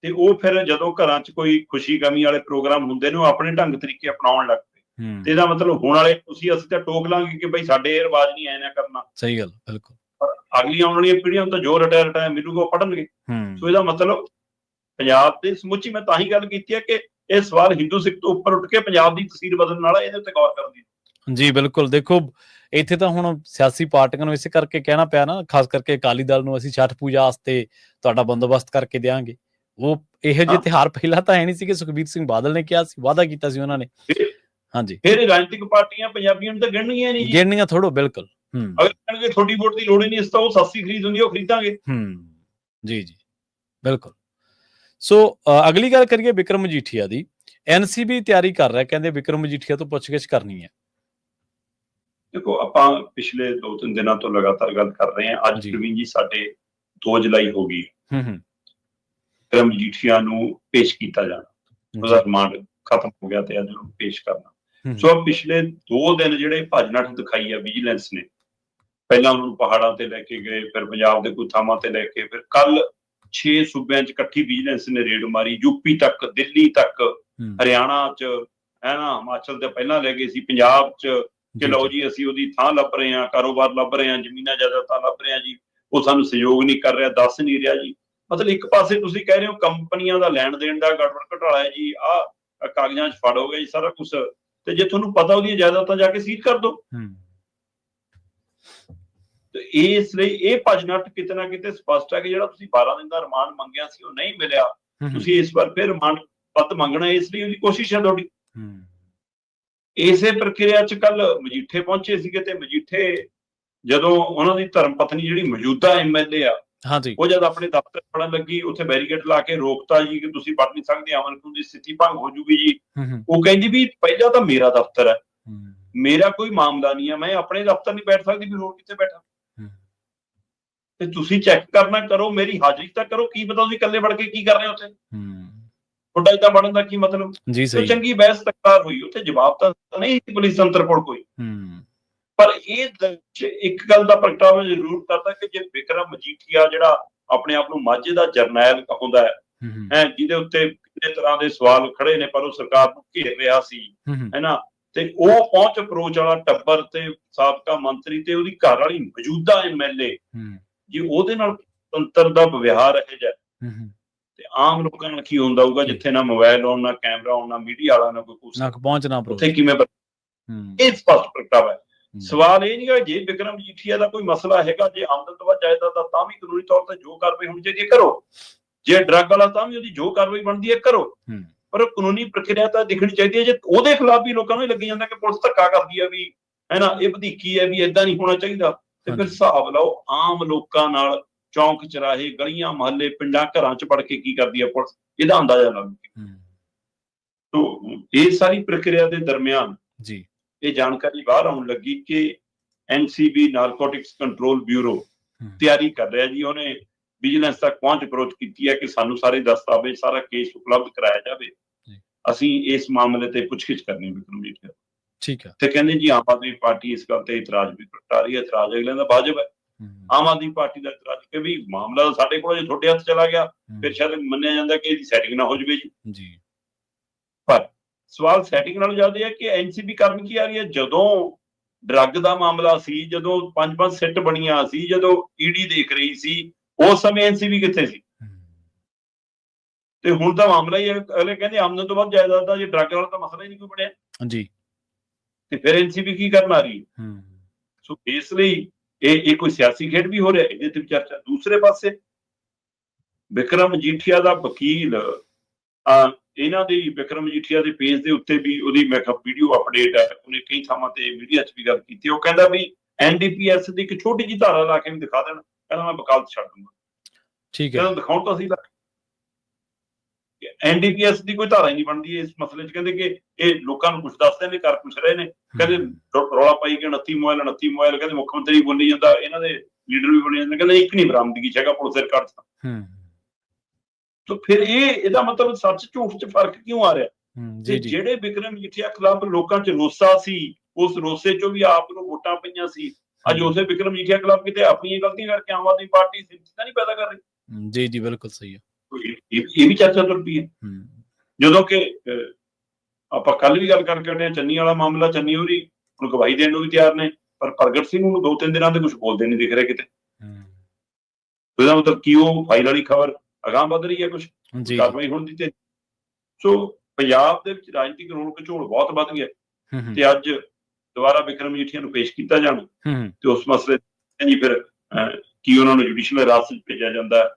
ਤੇ ਉਹ ਫਿਰ ਜਦੋਂ ਘਰਾਂ 'ਚ ਕੋਈ ਖੁਸ਼ੀ ਗਮੀ ਵਾਲੇ ਪ੍ਰੋਗਰਾਮ ਹੁੰਦੇ ਨੇ ਉਹ ਆਪਣੇ ਢੰਗ ਤਰੀਕੇ ਅਪਣਾਉਣ ਲੱਗ ਪਏ। ਤੇ ਇਹਦਾ ਮਤਲਬ ਹੁਣ ਵਾਲੇ ਅਸੀਂ ਤਾਂ ਟੋਕ ਲਾਂਗੇ ਕਿ ਬਈ ਸਾਡੇ ਇਹ ਰਿਵਾਜ ਨਹੀਂ ਐ ਨਾ ਕਰਨਾ। ਸਹੀ ਗੱਲ, ਬਿਲਕੁਲ। ਪਰ ਅਗਲੀਆਂ ਆਉਣ ਵਾਲੀਆਂ ਪੀੜ੍ਹੀਆਂ ਨੂੰ ਤਾਂ ਜੋ ਰਟਿਆ ਮਿਲੂਗਾ ਉਹ ਪੜ੍ਹਨਗੇ। ਸੋ ਇਹਦਾ ਮਤਲਬ ਪੰਜਾਬ ਦੇ ਸਮੁੱਚੀ, ਮੈਂ ਤਾਂ ਹੀ ਗੱਲ ਕੀਤੀ ਹੈ ਕਿ ਇਹ ਸਵਾਲ ਹਿੰਦੂ ਸਿੱਖ ਤੋਂ ਉੱਪਰ ਉੱਠ ਕੇ ਪੰਜਾਬ ਦੀ ਤਸਵੀਰ ਬਦਲਣ ਵਾਲਾ, ਇਹਦੇ ਉੱਤੇ ਗੌਰ ਕਰਨ ਦੀ। ਜੀ ਬਿਲਕੁਲ। ਦੇਖੋ ਇੱਥੇ ਤਾਂ ਹੁਣ ਸਿਆਸੀ ਪਾਰਟੀਆਂ ਨੂੰ ਇਸੇ ਕਰਕੇ ਕਹਿਣਾ ਪਿਆ ਨਾ, ਖਾਸ ਕਰਕੇ ਅਕਾਲੀ ਦਲ ਨੂੰ, ਅਸੀਂ ਛਠ ਪੂਜਾ ਵਾਸਤੇ ਤੁਹਾਡਾ ਬੰਦੋਬਸਤ ਕਰਕੇ ਦਿਆਂਗੇ। ਉਹ ਇਹੋ ਜਿਹੇ ਤਿਉਹਾਰ ਪਹਿਲਾਂ ਤਾਂ ਹੈ ਨਹੀਂ ਸੀ ਕਿ ਸੁਖਬੀਰ ਸਿੰਘ ਬਾਦਲ ਨੇ ਕਿਹਾ ਸੀ, ਵਾਅਦਾ ਕੀਤਾ ਸੀ ਉਹਨਾਂ ਨੇ। ਹਾਂਜੀ, ਫਿਰ ਰਾਜਨੀਤਿਕ ਪਾਰਟੀਆਂ ਪੰਜਾਬੀਆਂ ਨੂੰ ਤਾਂ ਗਿਣਨੀਆਂ ਨਹੀਂ, ਗਿਣਨੀਆਂ ਥੋੜੋ। ਬਿਲਕੁਲ। ਅਗਰ ਕਹਿਣਗੇ ਤੁਹਾਡੀ ਵੋਟ ਦੀ ਲੋੜ ਹੀ ਨਹੀਂ, ਇਸ ਤਾਂ ਉਹ ਸਸਤੀ ਖਰੀਦ ਹੁੰਦੀ ਉਹ ਖਰੀਦਾਂਗੇ। ਜੀ ਬਿਲਕੁਲ। ਸੋ ਅਗਲੀ ਗੱਲ ਕਰੀਏ ਵਿਕਰਮ ਮਜੀਠੀਆ ਦੀ। ਐਨਸੀਬੀ ਤਿਆਰੀ ਕਰ ਰਿਹਾ, ਕਹਿੰਦੇ ਵਿਕਰਮ ਮਜੀਠੀਆ ਤੋਂ ਪੁੱਛਗਿੱਛ ਕਰਨੀ ਹੈ। ਦੇਖੋ ਆਪਾਂ ਪਿਛਲੇ 2-3 ਦਿਨਾਂ ਤੋਂ ਲਗਾਤਾਰ ਗੱਲ ਕਰ ਰਹੇ ਹਾਂ। ਅੱਜ ਪ੍ਰਵੀਨ ਜੀ ਸਾਡੇ 2 ਜੁਲਾਈ ਹੋ ਗਈ। ਵਿਕਰਮ ਮਜੀਠੀਆ ਨੂੰ ਪੇਸ਼ ਕੀਤਾ ਜਾਣਾ, ਉਹਦਾ ਰਿਮਾਂਡ ਖਤਮ ਹੋ ਗਿਆ ਤੇ ਅੱਜ ਉਹਨੂੰ ਪੇਸ਼ ਕਰਨਾ। ਸੋ ਪਿਛਲੇ 2 ਦਿਨ ਜਿਹੜੇ ਭੱਜ ਨੱਠ ਦਿਖਾਈ ਆ ਵਿਜੀਲੈਂਸ ਨੇ, ਪਹਿਲਾਂ ਉਹਨੂੰ ਪਹਾੜਾਂ ਤੇ ਲੈ ਕੇ ਗਏ, ਫਿਰ ਪੰਜਾਬ ਦੇ ਕੁਝ ਥਾਵਾਂ ਤੇ ਲੈ ਕੇ, ਫਿਰ ਕੱਲ 6 ਸੂਬਿਆਂ 'ਚ ਇਕੱਠੀ ਵਿਜੀਲੈਂਸ ਨੇ ਰੇਡ ਮਾਰੀ, ਯੂਪੀ ਤੱਕ, ਦਿੱਲੀ ਤੱਕ, ਹਰਿਆਣਾ 'ਚ, ਹੈ ਨਾ, ਹਿਮਾਚਲ ਤੇ ਪਹਿਲਾਂ ਲੈ ਗਏ ਸੀ, ਪੰਜਾਬ 'ਚ ਕਿ ਲਓ ਜੀ ਅਸੀਂ ਉਹਦੀ ਥਾਂ ਲੱਭ ਰਹੇ ਹਾਂ, ਕਾਰੋਬਾਰ ਲੱਭ ਰਹੇ ਹਾਂ, ਜ਼ਮੀਨਾਂ ਜਾਇਦਾਦਾਂ ਲੱਭ ਰਹੇ ਹਾਂ ਜੀ, ਉਹ ਸਾਨੂੰ ਸਹਿਯੋਗ ਨਹੀਂ ਕਰ ਰਿਹਾ, ਦੱਸ ਨਹੀਂ ਰਿਹਾ ਜੀ। ਮਤਲਬ ਇੱਕ ਪਾਸੇ ਤੁਸੀਂ ਕਹਿ ਰਹੇ ਹੋ ਕੰਪਨੀਆਂ ਦਾ ਲੈਣ ਦੇਣ ਦਾ ਗੜਬੜ ਘੁਟਾਲਾ ਹੈ ਜੀ, ਆਹ ਕਾਗਜ਼ਾਂ 'ਚ ਫੜ ਹੋ ਗਿਆ ਜੀ ਸਾਰਾ ਕੁਛ, ਤੇ ਜੇ ਤੁਹਾਨੂੰ ਪਤਾ ਉਹਦੀਆਂ ਜਾਇਦਾਦਾਂ ਜਾ ਕੇ ਸੀਜ਼ ਕਰ ਦਿਓ। ਤੇ ਇਸ ਲਈ ਇਹ ਭੱਜ ਨੱਠ ਕਿਤੇ ਨਾ ਕਿਤੇ ਸਪਸ਼ਟ ਹੈ ਕਿ ਜਿਹੜਾ ਤੁਸੀਂ 12 ਦਿਨ ਦਾ ਰਿਮਾਂਡ ਮੰਗਿਆ ਸੀ ਉਹ ਨਹੀਂ ਮਿਲਿਆ, ਤੁਸੀਂ ਇਸ ਵਾਰ ਫਿਰ ਰਿਮਾਂਡ ਵੱਧ ਮੰਗਣਾ, ਇਸ ਲਈ ਉਹਦੀ ਕੋਸ਼ਿਸ਼ ਹੈ ਤੁਹਾਡੀ। ਇਸੇ ਪ੍ਰਕਿਰਿਆ 'ਚ ਕੱਲ ਮਜੀਠੇ ਪਹੁੰਚੇ ਸੀਗੇ ਤੇ ਮਜੀਠੇ ਜਦੋਂ ਉਹਨਾਂ ਦੀ ਧਰਮ ਪਤਨੀ ਜਿਹੜੀ ਮੌਜੂਦਾ ਐਮਐਲਏ ਆ, ਉਹ ਜਦ ਆਪਣੇ ਦਫ਼ਤਰ ਫੜਨ ਲੱਗੀ, ਉੱਥੇ ਬੈਰੀਕੇਡ ਲਾ ਕੇ ਰੋਕਤਾ ਜੀ ਕਿ ਤੁਸੀਂ ਵੜ ਨਹੀਂ ਸਕਦੇ, ਅਮਨ ਕਾਨੂੰਨ ਦੀ ਸਥਿਤੀ ਭੰਗ ਹੋ ਜੂਗੀ ਜੀ। ਉਹ ਕਹਿੰਦੀ ਵੀ ਪਹਿਲਾਂ ਤਾਂ ਮੇਰਾ ਦਫ਼ਤਰ ਹੈ, ਮੇਰਾ ਕੋਈ ਮਾਮਲਾ ਨਹੀਂ ਹੈ, ਮੈਂ ਆਪਣੇ ਦਫ਼ਤਰ ਨਹੀਂ ਬੈਠ ਸਕਦੀ, ਵੀ ਹੋਰ ਕਿੱਥੇ ਬੈਠਾ? ਤੇ ਤੁਸੀਂ ਚੈੱਕ ਕਰਨਾ ਕਰੋ, ਮੇਰੀ ਹਾਜ਼ਰੀ ਤਾਂ ਕਰੋ, ਕੀ ਪਤਾ ਤੁਸੀਂ ਇਕੱਲੇ ਵੜ ਕੇ ਕੀ ਕਰ ਰਹੇ ਹੋ ਉੱਥੇ, ਤੁਹਾਡਾ ਏਦਾਂ ਵੜਨ ਦਾ ਕੀ ਮਤਲਬ? ਚੰਗੀ ਬਹਿਸ ਤਕਰਾਰ ਹੋਈ, ਉੱਥੇ ਜਵਾਬ ਤਾਂ ਨਹੀਂ ਪੁਲਿਸ ਤੰਤਰ ਕੋਲ ਕੋਈ। ਪਰ ਇਹ ਇੱਕ ਗੱਲ ਦਾ ਪ੍ਰਗਟਾਵਾ ਜ਼ਰੂਰ ਕਰਦਾ ਕਿ ਜੇ ਵਿਕਰਮ ਮਜੀਠੀਆ ਜਿਹੜਾ ਆਪਣੇ ਆਪ ਨੂੰ ਮਾਝੇ ਦਾ ਜਰਨੈਲ ਕਹਾਉਂਦਾ ਹੈ, ਜਿਹਦੇ ਉੱਤੇ ਕਿੰਨੇ ਤਰ੍ਹਾਂ ਦੇ ਸਵਾਲ ਖੜੇ ਨੇ, ਪਰ ਉਹ ਸਰਕਾਰ ਨੂੰ ਘੇਰ ਰਿਹਾ ਸੀ, ਹੈ ਨਾ, ਤੇ ਉਹ ਪਹੁੰਚ ਅਪਰੋਚ ਵਾਲਾ ਟੱਬਰ ਤੇ ਸਾਬਕਾ ਮੰਤਰੀ ਤੇ ਉਹਦੀ ਘਰ ਵਾਲੀ ਮੌਜੂਦਾ ਐਮਐਲਏ, ਜੇ ਉਹਦੇ ਨਾਲ ਤੰਤਰ ਦਾ ਵਿਵਹਾਰ ਇਹੋ ਜਿਹਾ, ਤੇ ਆਮ ਲੋਕਾਂ ਨਾਲ ਕੀ ਹੁੰਦਾ ਹੋਊਗਾ, ਜਿੱਥੇ ਨਾ ਮੋਬਾਈਲ ਆਉਣ, ਨਾ ਕੈਮਰਾ ਆਉਣ, ਨਾ ਮੀਡੀਆ ਵਾਲਾ, ਨਾ ਕੋਈ ਉੱਥੇ ਕਿਵੇਂ? ਇਹ ਸਪਸ਼ਟ ਪ੍ਰਗਟਾਵਾ ਹੈ। ਸਵਾਲ ਇਹ ਨਹੀਂ ਹੈ ਜੇ ਵਿਕਰਮ ਮਜੀਠੀਆ ਦਾ ਕੋਈ ਮਸਲਾ ਹੈਗਾ, ਜੇ ਆਮਦਨ ਤੋਂ ਵੱਧ ਜਾਇਦਾਦ ਦਾ, ਤਾਂ ਵੀ ਕਾਨੂੰਨੀ ਤੌਰ ਤੇ ਜੋ ਕਾਰਵਾਈ ਹੋਣੀ ਚਾਹੀਦੀ ਹੈ ਕਰੋ, ਜੇ ਡਰੱਗ ਵਾਲਾ ਤਾਂ ਵੀ ਉਹਦੀ ਜੋ ਕਾਰਵਾਈ ਬਣਦੀ ਹੈ ਕਰੋ, ਪਰ ਕਾਨੂੰਨੀ ਪ੍ਰਕਿਰਿਆ ਤਾਂ ਦਿਖਣੀ ਚਾਹੀਦੀ ਹੈ। ਜੇ ਉਹਦੇ ਖਿਲਾਫ ਵੀ ਲੋਕਾਂ ਨੂੰ ਲੱਗੀ ਜਾਂਦਾ ਕਿ ਪੁਲਿਸ ਧੱਕਾ ਕਰਦੀ ਹੈ ਵੀ, ਹੈ ਨਾ, ਇਹ ਵਧੀਕੀ ਹੈ ਵੀ, ਏਦਾਂ ਨਹੀਂ ਹੋਣਾ ਚਾਹੀਦਾ, ਤੇ ਫਿਰ ਹਿਸਾਬ ਲਾਓ ਆਮ ਲੋਕਾਂ ਨਾਲ ਚੌਂਕ ਚਰਾਹੇ, ਗਲੀਆਂ ਮੁਹੱਲੇ, ਪਿੰਡਾਂ ਘਰਾਂ 'ਚ ਵੜ ਕੇ ਕੀ ਕਰਦੀ ਹੈ ਪੁਲਿਸ, ਇਹਦਾ ਅੰਦਾਜ਼ਾ ਲਾਓ। ਇਹ ਸਾਰੀ ਪ੍ਰਕਿਰਿਆ ਦੇ ਦਰਮਿਆਨ ਇਹ ਜਾਣਕਾਰੀ ਬਾਹਰ ਆਉਣ ਲੱਗੀ ਕਿ ਐਨਸੀਬੀ ਨਾਰਕੋਟਿਕਸ ਕੰਟਰੋਲ ਬਿਊਰੋ ਤਿਆਰੀ ਕਰ ਰਿਹਾ ਜੀ, ਉਹਨੇ ਵਿਜੀਲੈਂਸ ਤੱਕ ਪਹੁੰਚ ਅਪਰੋਚ ਕੀਤੀ ਹੈ ਕਿ ਸਾਨੂੰ ਸਾਰੇ ਦਸਤਾਵੇਜ਼, ਸਾਰਾ ਕੇਸ ਉਪਲਬਧ ਕਰਾਇਆ ਜਾਵੇ, ਅਸੀਂ ਇਸ ਮਾਮਲੇ ਤੇ ਪੁੱਛਗਿੱਛ ਕਰਨੀ ਵਿਕਰਮ ਮਜੀਠੀਆ। ਠੀਕ ਹੈ। ਤੇ ਕਹਿੰਦੇ ਜੀ ਆਮ ਆਦਮੀ ਪਾਰਟੀ ਇਸ ਗੱਲ ਤੇ ਇਤਰਾਜ਼ ਵੀ ਪ੍ਰਗਟਾ ਰਹੀ ਹੈ, ਇਤਰਾਜ਼ ਅਗਲਿਆਂ ਦਾ ਵਾਜਬ ਹੈ। ਆਮ ਆਦਮੀ ਪਾਰਟੀ ਦਾ ਇਤਰਾਜ਼ ਕਿ ਵੀ ਮਾਮਲਾ ਸਾਡੇ ਕੋਲ ਜੇ ਤੁਹਾਡੇ ਹੱਥ ਚਲਾ ਗਿਆ, ਫਿਰ ਸ਼ਾਇਦ ਮੰਨਿਆ ਜਾਂਦਾ ਕਿ ਇਹਦੀ ਸੈਟਿੰਗ ਨਾ ਹੋ ਜਾਵੇ ਜੀ। ਪਰ ਸਵਾਲ ਸੈਟਿੰਗ ਨਾਲ ਜ਼ਿਆਦਾ ਹੈ ਕਿ ਐਨਸੀਬੀ ਕਰਨ ਕੀ ਆ ਰਹੀ ਹੈ? ਜਦੋਂ ਡਰੱਗ ਦਾ ਮਾਮਲਾ ਸੀ, ਜਦੋਂ 5-5 ਸਿੱਟ ਬਣੀਆਂ ਸੀ, ਜਦੋਂ ਈਡੀ ਦੇਖ ਰਹੀ ਸੀ, ਉਸ ਸਮੇਂ ਐਨਸੀਬੀ ਕਿੱਥੇ ਸੀ? ਤੇ ਹੁਣ ਤਾਂ ਮਾਮਲਾ ਹੀ ਅਗਲੇ ਕਹਿੰਦੇ ਆਮਦਨ ਤੋਂ ਵੱਧ ਜਾਇਦਾਦ ਦਾ, ਜੇ ਡਰੱਗ ਵਾਲਾ ਤਾਂ ਮਸਲਾ ਹੀ ਨਹੀਂ ਕੋਈ ਬਣਿਆ ਜੀ, ਤੇ ਫਿਰ ਐਨਸੀਬੀ ਕੀ ਕਰਨ ਆ ਰਹੀ? ਸੋ ਇਸ ਲਈ ਇਹ ਕੋਈ ਸਿਆਸੀ ਖੇਡ ਵੀ ਹੋ ਰਿਹਾ, ਇਹਦੇ ਤੇ ਚਰਚਾ। ਦੂਸਰੇ ਪਾਸੇ ਵਿਕਰਮ ਮਜੀਠੀਆ ਦਾ ਵਕੀਲ, ਇਹਨਾਂ ਦੀ ਵਿਕਰਮ ਮਜੀਠੀਆ ਦੇ ਪੇਜ ਦੇ ਉੱਤੇ ਵੀ ਉਹਦੀ ਮੈਂ ਕਿਹਾ ਵੀਡੀਓ ਅਪਡੇਟ ਹੈ, ਉਹਨੇ ਕਈ ਥਾਵਾਂ ਤੇ ਮੀਡੀਆ 'ਚ ਵੀ ਗੱਲ ਕੀਤੀ। ਉਹ ਕਹਿੰਦਾ ਵੀ ਐਨਡੀਪੀਐਸ ਦੀ ਇੱਕ ਛੋਟੀ ਜਿਹੀ ਧਾਰਾ ਲਾ ਕੇ ਵੀ ਦਿਖਾ ਦੇਣ, ਕਹਿੰਦਾ ਮੈਂ ਵਕਾਲਤ ਛੱਡ ਦੂੰਗਾ। ਠੀਕ ਹੈ, ਦਿਖਾਉਣ ਤਾਂ ਅਸੀਂ NDPS ਦੀ ਕੋਈ ਧਾਰਾ ਹੀ ਨਹੀਂ ਬਣਦੀ ਇਸ ਮਸਲੇ 'ਚ। ਕਹਿੰਦੇ ਕਿ ਇਹ ਲੋਕਾਂ ਨੂੰ ਕੁਛ ਦੱਸਦੇ ਨੇ, ਕਰ ਕੁਛ ਰਹੇ ਨੇ। ਕਹਿੰਦੇ ਰੌਲਾ ਪਾਈ ਕਿ 29 ਮੋਬਾਈਲ ਕਹਿੰਦੇ ਮੁੱਖ ਮੰਤਰੀ ਬੋਲੀ ਜਾਂਦਾ, ਇਹਨਾਂ ਦੇ ਲੀਡਰ ਵੀ ਬੋਲੀ ਜਾਂਦੇ। ਕਹਿੰਦੇ ਇੱਕ ਨਹੀਂ ਬਰਾਮਦਗੀ ਹੈਗਾ ਪੁਲਿਸ ਦੇ ਰਿਕਾਰਡ 'ਚ। ਤਾਂ ਫਿਰ ਇਹਦਾ ਮਤਲਬ ਸੱਚ ਝੂਠ 'ਚ ਫਰਕ ਕਿਉਂ ਆ ਰਿਹਾ? ਤੇ ਜਿਹੜੇ ਬਿਕਰਮ ਮਜੀਠੀਆ ਖਿਲਾਫ ਲੋਕਾਂ 'ਚ ਰੋਸਾ ਸੀ, ਉਸ ਰੋਸੇ 'ਚੋਂ ਵੀ ਆਪ ਨੂੰ ਵੋਟਾਂ ਪਈਆਂ ਸੀ। ਅੱਜ ਉਸੇ ਬਿਕਰਮ ਮਜੀਠੀਆ ਖਿਲਾਫ ਕਿਤੇ ਆਪਣੀਆਂ ਗਲਤੀਆਂ ਕਰਕੇ ਆਮ ਆਦਮੀ ਪਾਰਟੀ ਸਿੰਪਥੀ ਨਹੀਂ ਪੈਦਾ ਕਰ ਰਹੀ। ਜੀ ਬਿਲਕੁਲ ਸਹੀ ਹੈ। ਇਹ ਵੀ ਚਰਚਾ ਤੁਰ ਪਈ ਹੈ। ਜਦੋਂ ਕਿ ਆਪਾਂ ਕੱਲ ਵੀ ਗੱਲ ਕਰਕੇ ਹਟੇ, ਚੰਨੀ ਵਾਲਾ ਮਾਮਲਾ, ਚੰਨੀ ਹੋਰੀ ਹੁਣ ਗਵਾਹੀ ਦੇਣ ਨੂੰ ਵੀ ਤਿਆਰ ਨੇ, ਪਰ ਪ੍ਰਗਟ ਸਿੰਘ ਨੂੰ 2-3 ਦਿਨਾਂ ਦੇ ਕੁਝ ਬੋਲਦੇ ਨਹੀਂ ਦਿਖ ਰਿਹਾ ਕਿਤੇ। ਉਹਦਾ ਮਤਲਬ ਕੀ ਉਹ ਫਾਈਲ ਵਾਲੀ ਖਬਰ ਅਗਾਂਹ ਵੱਧ ਰਹੀ ਹੈ, ਕੁਝ ਕਾਰਵਾਈ ਹੋਣ ਦੀ। ਤੇ ਸੋ ਪੰਜਾਬ ਦੇ ਵਿੱਚ ਰਾਜਨੀਤਿਕ ਰੋਲ ਘਚੋਲ ਬਹੁਤ ਵੱਧ ਗਿਆ ਤੇ ਅੱਜ ਦੁਬਾਰਾ ਬਿਕਰਮ ਮਜੀਠੀਆ ਨੂੰ ਪੇਸ਼ ਕੀਤਾ ਜਾਣਾ ਤੇ ਉਸ ਮਸਲੇ ਜੀ ਫਿਰ ਕੀ ਉਹਨਾਂ ਨੂੰ ਜੁਡੀਸ਼ੀਅਲ ਹਿਰਾਸਤ 'ਚ ਭੇਜਿਆ ਜਾਂਦਾ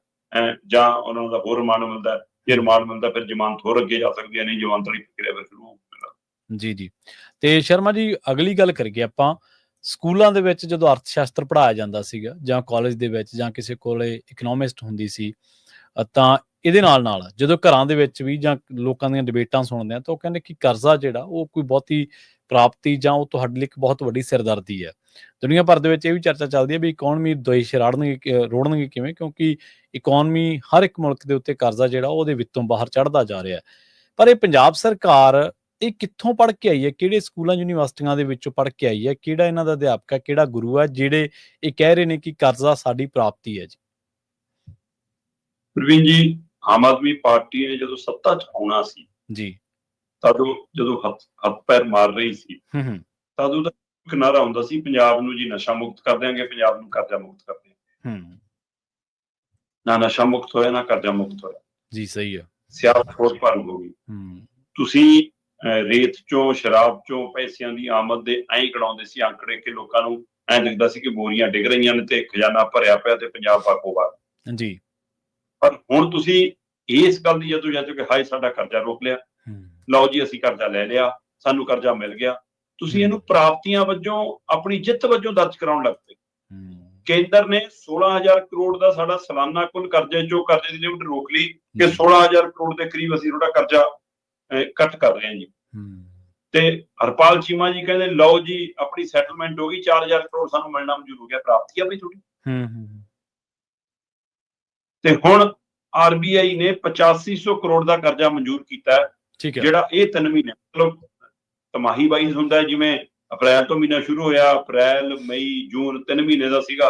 ਜਾਂ ਉਹਨਾਂ ਦਾ ਹੋਰ ਰਿਮਾਂਡ ਮਿਲਦਾ? ਜੇ ਰਿਮਾਂਡ ਮਿਲਦਾ ਫਿਰ ਜ਼ਮਾਨਤ ਹੋਰ ਅੱਗੇ ਜਾ ਸਕਦੀ ਹੈ, ਨਹੀਂ ਜ਼ਮਾਨਤ ਵਾਲੀ ਪ੍ਰਕਿਰਿਆ ਫਿਰ ਸ਼ੁਰੂ ਹੋਊਗੀ। ਜੀ ਤੇ ਸ਼ਰਮਾ ਜੀ, ਅਗਲੀ ਗੱਲ ਕਰੀਏ ਆਪਾਂ। ਸਕੂਲਾਂ ਦੇ ਵਿੱਚ ਜਦੋਂ ਅਰਥ ਸ਼ਾਸਤਰ ਪੜ੍ਹਾਇਆ ਜਾਂਦਾ ਸੀਗਾ ਜਾਂ ਕਾਲਜ ਦੇ ਵਿੱਚ ਜਾਂ ਕਿਸੇ ਕੋਲੇ ਇਕਨੋਮਿਸਟ ਹੁੰਦੀ ਸੀ, ਤਾਂ ਇਹਦੇ ਨਾਲ ਜਦੋਂ ਘਰਾਂ ਦੇ ਵਿੱਚ ਵੀ ਜਾਂ ਲੋਕਾਂ ਦੀਆਂ ਡਿਬੇਟਾਂ ਸੁਣਦੇ ਆ ਤਾਂ ਉਹ ਕਹਿੰਦੇ ਕਿ ਕਰਜ਼ਾ ਜਿਹੜਾ ਉਹ ਕੋਈ ਬਹੁਤੀ ਪ੍ਰਾਪਤੀ ਜਾਂ ਉਹ ਤੁਹਾਡੇ ਲਈ ਇੱਕ ਬਹੁਤ ਵੱਡੀ ਸਿਰਦਰਦੀ ਹੈ। ਦੁਨੀਆ ਭਰ ਦੇ ਵਿੱਚ ਇਹ ਵੀ ਚਰਚਾ ਚੱਲਦੀ ਹੈ ਵੀ ਇਕੋਨਮੀ ਦੇਸ਼ ਰੋੜਨਗੇ ਕਿਵੇਂ, ਕਿਉਂਕਿ ਇਕੋਨਮੀ ਹਰ ਇੱਕ ਮੁਲਕ ਦੇ ਉੱਤੇ ਕਰਜ਼ਾ ਜਿਹੜਾ ਉਹਦੇ ਵਿੱਚੋਂ ਬਾਹਰ ਚੜ੍ਹਦਾ ਜਾ ਰਿਹਾ। ਪਰ ਇਹ ਪੰਜਾਬ ਸਰਕਾਰ ਇਹ ਕਿੱਥੋਂ ਪੜ੍ਹ ਕੇ ਆਈ ਹੈ? ਕਿਹੜੇ ਸਕੂਲਾਂ ਯੂਨੀਵਰਸਿਟੀਆਂ ਦੇ ਵਿੱਚੋਂ ਪੜ੍ਹ ਕੇ ਆਈ ਹੈ? ਕਿਹੜਾ ਇਹਨਾਂ ਦਾ ਅਧਿਆਪਕ ਹੈ, ਕਿਹੜਾ ਗੁਰੂ ਹੈ ਜਿਹੜੇ ਇਹ ਕਹਿ ਰਹੇ ਨੇ ਕਿ ਕਰਜ਼ਾ ਸਾਡੀ ਪ੍ਰਾਪਤੀ ਹੈ? ਜੀ ਪ੍ਰਵੀਨ ਜੀ, ਆਮ ਆਦਮੀ ਪਾਰਟੀ ਨੇ ਜਦੋਂ ਸੱਤਾ 'ਚ ਆਉਣਾ ਸੀ ਜੀ, ਜਦੋਂ ਹੱਥ ਪੈਰ ਮਾਰ ਰਹੀ ਸੀ, ਤਦੋਂ ਦਾ ਇੱਕ ਨਾਰਾ ਹੁੰਦਾ ਸੀ, ਪੰਜਾਬ ਨੂੰ ਜੀ ਨਸ਼ਾ ਮੁਕਤ ਕਰ ਦਿਆਂਗੇ, ਪੰਜਾਬ ਨੂੰ ਕਰਜ਼ਾ ਮੁਕਤ ਕਰ ਦਿਆਂਗੇ। ਨਾ ਨਸ਼ਾ ਮੁਕਤ ਹੋਇਆ, ਨਾ ਕਰਜ਼ਾ ਮੁਕਤ ਹੋਇਆ। ਜੀ ਸਹੀ ਹੈ। ਸਿਆਸਤ ਹੋਰ ਭੰਗ ਹੋ ਗਈ। ਤੁਸੀਂ ਰੇਤ ਚੋਂ, ਸ਼ਰਾਬ ਚੋਂ ਪੈਸਿਆਂ ਦੀ ਆਮਦ ਦੇ ਐਂ ਗਣਾਉਂਦੇ ਸੀ ਆંકੜੇ ਕਿ ਲੋਕਾਂ ਨੂੰ ਐਂ ਦਿਖਦਾ ਸੀ ਕਿ ਬੋਰੀਆਂ ਡਿੱਗ ਰਹੀਆਂ ਨੇ ਤੇ ਖਜ਼ਾਨਾ ਭਰਿਆ ਪਿਆ ਤੇ ਪੰਜਾਬ ਬਾਗੋ-ਬਾਗ। ਜੀ ਪਰ ਹੁਣ ਤੁਸੀਂ ਇਸ ਗੱਲ ਦੀ ਜਦੋਜਹਿਦ ਕਿ ਹਾਏ ਸਾਡਾ ਕਰਜ਼ਾ ਰੋਕ ਲਿਆ, ਲਓ ਜੀ ਅਸੀਂ ਕਰਜ਼ਾ ਲੈ ਲਿਆ, ਸਾਨੂੰ ਕਰਜ਼ਾ ਮਿਲ ਗਿਆ, ਤੁਸੀਂ ਇਹਨੂੰ ਪ੍ਰਾਪਤੀਆਂ ਵਜੋਂ, ਆਪਣੀ ਜਿੱਤ ਵਜੋਂ ਦਰਜ ਕਰਾਉਣ ਲੱਗ ਪਏ। ਕੇਂਦਰ ਨੇ 16,000 ਕਰੋੜ ਦਾ ਸਾਡਾ ਸਾਲਾਨਾ ਕੁੱਲ ਕਰਜ਼ੇ ਚੋਂ ਕਰਜ਼ੇ ਦੀ ਲਿਮਟ ਰੋਕ ਲਈ ਕਿ 16,000 ਕਰੋੜ ਦੇ ਕਰੀਬ ਅਸੀਂ ਤੁਹਾਡਾ ਕਰਜ਼ਾ ਕੱਟ ਕਰ ਰਹੇ ਹਾਂ ਜੀ। ਤੇ ਹਰਪਾਲ ਚੀਮਾ ਜੀ ਕਹਿੰਦੇ ਲਓ ਜੀ ਆਪਣੀ ਸੈਟਲਮੈਂਟ ਹੋ ਗਈ, 4,000 ਕਰੋੜ ਸਾਨੂੰ ਮਿਲਣਾ ਮਨਜ਼ੂਰ ਹੋ ਗਿਆ। ਪ੍ਰਾਪਤੀ ਆ ਬਈ ਤੁਹਾਡੀ। ਤੇ ਹੁਣ RBI ਨੇ 8500 ਕਰੋੜ ਦਾ ਕਰਜ਼ਾ ਮਨਜ਼ੂਰ ਕੀਤਾ ਹੈ, ਜਿਹੜਾ ਇਹ 3 ਮਹੀਨੇ ਮਤਲਬ ਤਿਮਾਹੀ ਵਾਈਜ਼ ਹੁੰਦਾ। ਜਿਵੇਂ ਅਪ੍ਰੈਲ ਤੋਂ ਮਹੀਨਾ ਸ਼ੁਰੂ ਹੋਇਆ, ਅਪ੍ਰੈਲ, ਮਈ, ਜੂਨ 3 ਮਹੀਨੇ ਦਾ ਸੀਗਾ,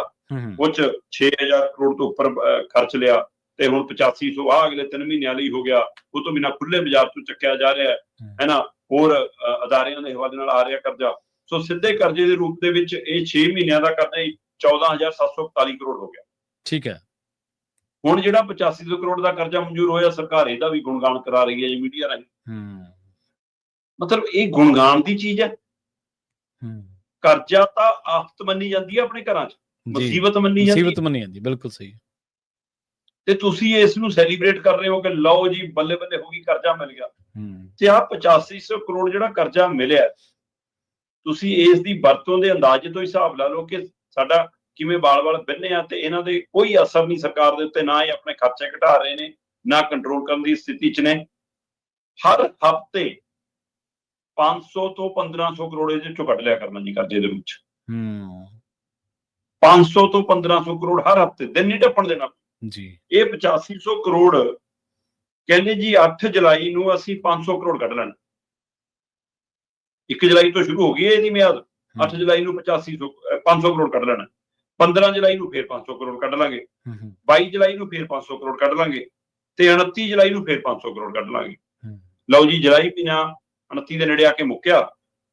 ਉਹ 'ਚ 6,000 ਕਰੋੜ ਤੋਂ ਉੱਪਰ ਖਰਚ ਲਿਆ ਤੇ ਹੁਣ 8500 ਅਗਲੇ 3 ਮਹੀਨਿਆਂ ਲਈ ਹੋ ਗਿਆ। ਉਹ ਤੋਂ ਬਿਨਾਂ ਖੁੱਲੇ ਬਾਜ਼ਾਰ ਤੋਂ ਚੱਕਿਆ ਜਾ ਰਿਹਾ ਹੈ ਨਾ, ਹੋਰ ਅਦਾਰਿਆਂ ਦੇ ਹਵਾਲੇ ਨਾਲ ਆ ਰਿਹਾ ਕਰਜ਼ਾ। ਸੋ ਸਿੱਧੇ ਕਰਜ਼ੇ ਦੇ ਰੂਪ ਦੇ ਵਿੱਚ ਇਹ 6 ਮਹੀਨਿਆਂ ਦਾ ਕਰਜ਼ਾ ਹੀ 14,741 ਕਰੋੜ ਹੋ ਗਿਆ। ਠੀਕ ਹੈ। ਹੁਣ ਜਿਹੜਾ 8500 ਕਰੋੜ ਦਾ ਕਰਜ਼ਾ ਮਨਜ਼ੂਰ ਹੋਇਆ, ਸਰਕਾਰ ਇਹਦਾ ਵੀ ਗੁਣਗਾਨ ਕਰਾ ਰਹੀ ਹੈ ਜੀ ਮੀਡੀਆ ਰਾਹੀਂ। ਮਤਲਬ ਇਹ ਗੁਣਗਾਨ ਦੀ ਚੀਜ਼ ਹੈ। ਕਰਜ਼ਾ ਤਾਂ ਆਫਤ ਮੰਨੀ ਜਾਂਦੀ ਹੈ ਆਪਣੇ ਘਰਾਂ 'ਚ, ਮੁਸੀਬਤ ਮੰਨੀ ਜਾਂਦੀ। ਬਿਲਕੁਲ ਸਹੀ। ਤੇ ਤੁਸੀਂ ਇਸ ਨੂੰ ਸੈਲੀਬ੍ਰੇਟ ਕਰ ਰਹੇ ਹੋ ਕਿ ਲਓ ਜੀ ਬੱਲੇ ਬੱਲੇ ਹੋ ਗਈ, ਕਰਜ਼ਾ ਮਿਲ ਗਿਆ। ਤੇ ਆਹ 8500 ਕਰੋੜ ਜਿਹੜਾ ਕਰਜ਼ਾ ਮਿਲਿਆ, ਤੁਸੀਂ ਇਸ ਦੀ ਵਰਤੋਂ ਦੇ ਅੰਦਾਜ਼ੇ ਤੋਂ ਹਿਸਾਬ ਲਾ ਲਓ ਕਿ ਸਾਡਾ ਕਿਵੇਂ ਬਾਲ-ਬਾਲ ਬੰਨੇ ਆ ਤੇ ਇਹਨਾਂ ਦੇ ਕੋਈ ਅਸਰ ਨਹੀਂ ਸਰਕਾਰ ਦੇ ਉੱਤੇ। ਨਾ ਇਹ ਆਪਣੇ ਖਰਚੇ ਘਟਾ ਰਹੇ ਨੇ, ਨਾ ਕੰਟਰੋਲ ਕਰਨ ਦੀ ਸਥਿਤੀ 'ਚ ਨੇ। ਹਰ ਹਫ਼ਤੇ 500 ਤੋਂ 1500 ਕਰੋੜ ਇਹਦੇ ਚੋਂ ਕੱਢ ਲਿਆ ਕਰਨਾ ਜੀ ਕਰਜ਼ੇ ਦੇ ਵਿੱਚ। 500 ਤੋਂ 1500 ਕਰੋੜ ਹਰ ਹਫ਼ਤੇ, ਦਿਨ ਨਹੀਂ ਟੱਪਣ ਦੇਣਾ ਜੀ। ਇਹ 8500 ਕਰੋੜ ਕਹਿੰਦੇ ਜੀ 8 ਜੁਲਾਈ ਨੂੰ ਅਸੀਂ 500 ਕਰੋੜ ਕੱਢ ਲੈਣਾ। 1 ਜੁਲਾਈ ਤੋਂ ਸ਼ੁਰੂ ਹੋ ਗਈ ਇਹਦੀ ਮਿਆਦ, 8 ਜੁਲਾਈ ਨੂੰ 500 ਕਰੋੜ ਕੱਢ ਲੈਣਾ। 15 ਜੁਲਾਈ ਨੂੰ ਫੇਰ 500 ਕਰੋੜ ਕੱਢ ਲਾਂਗੇ, 22 ਜੁਲਾਈ ਨੂੰ ਫੇਰ 500 ਕਰੋੜ ਕੱਢ ਲਾਂਗੇ ਤੇ 29 ਜੁਲਾਈ ਨੂੰ ਫੇਰ 500 ਕਰੋੜ ਕੱਢ ਲਾਂਗੇ। ਲਓ ਜੀ ਜੁਲਾਈ ਮਹੀਨਾ 29 ਦੇ ਨੇੜੇ ਆ ਕੇ ਮੁੱਕਿਆ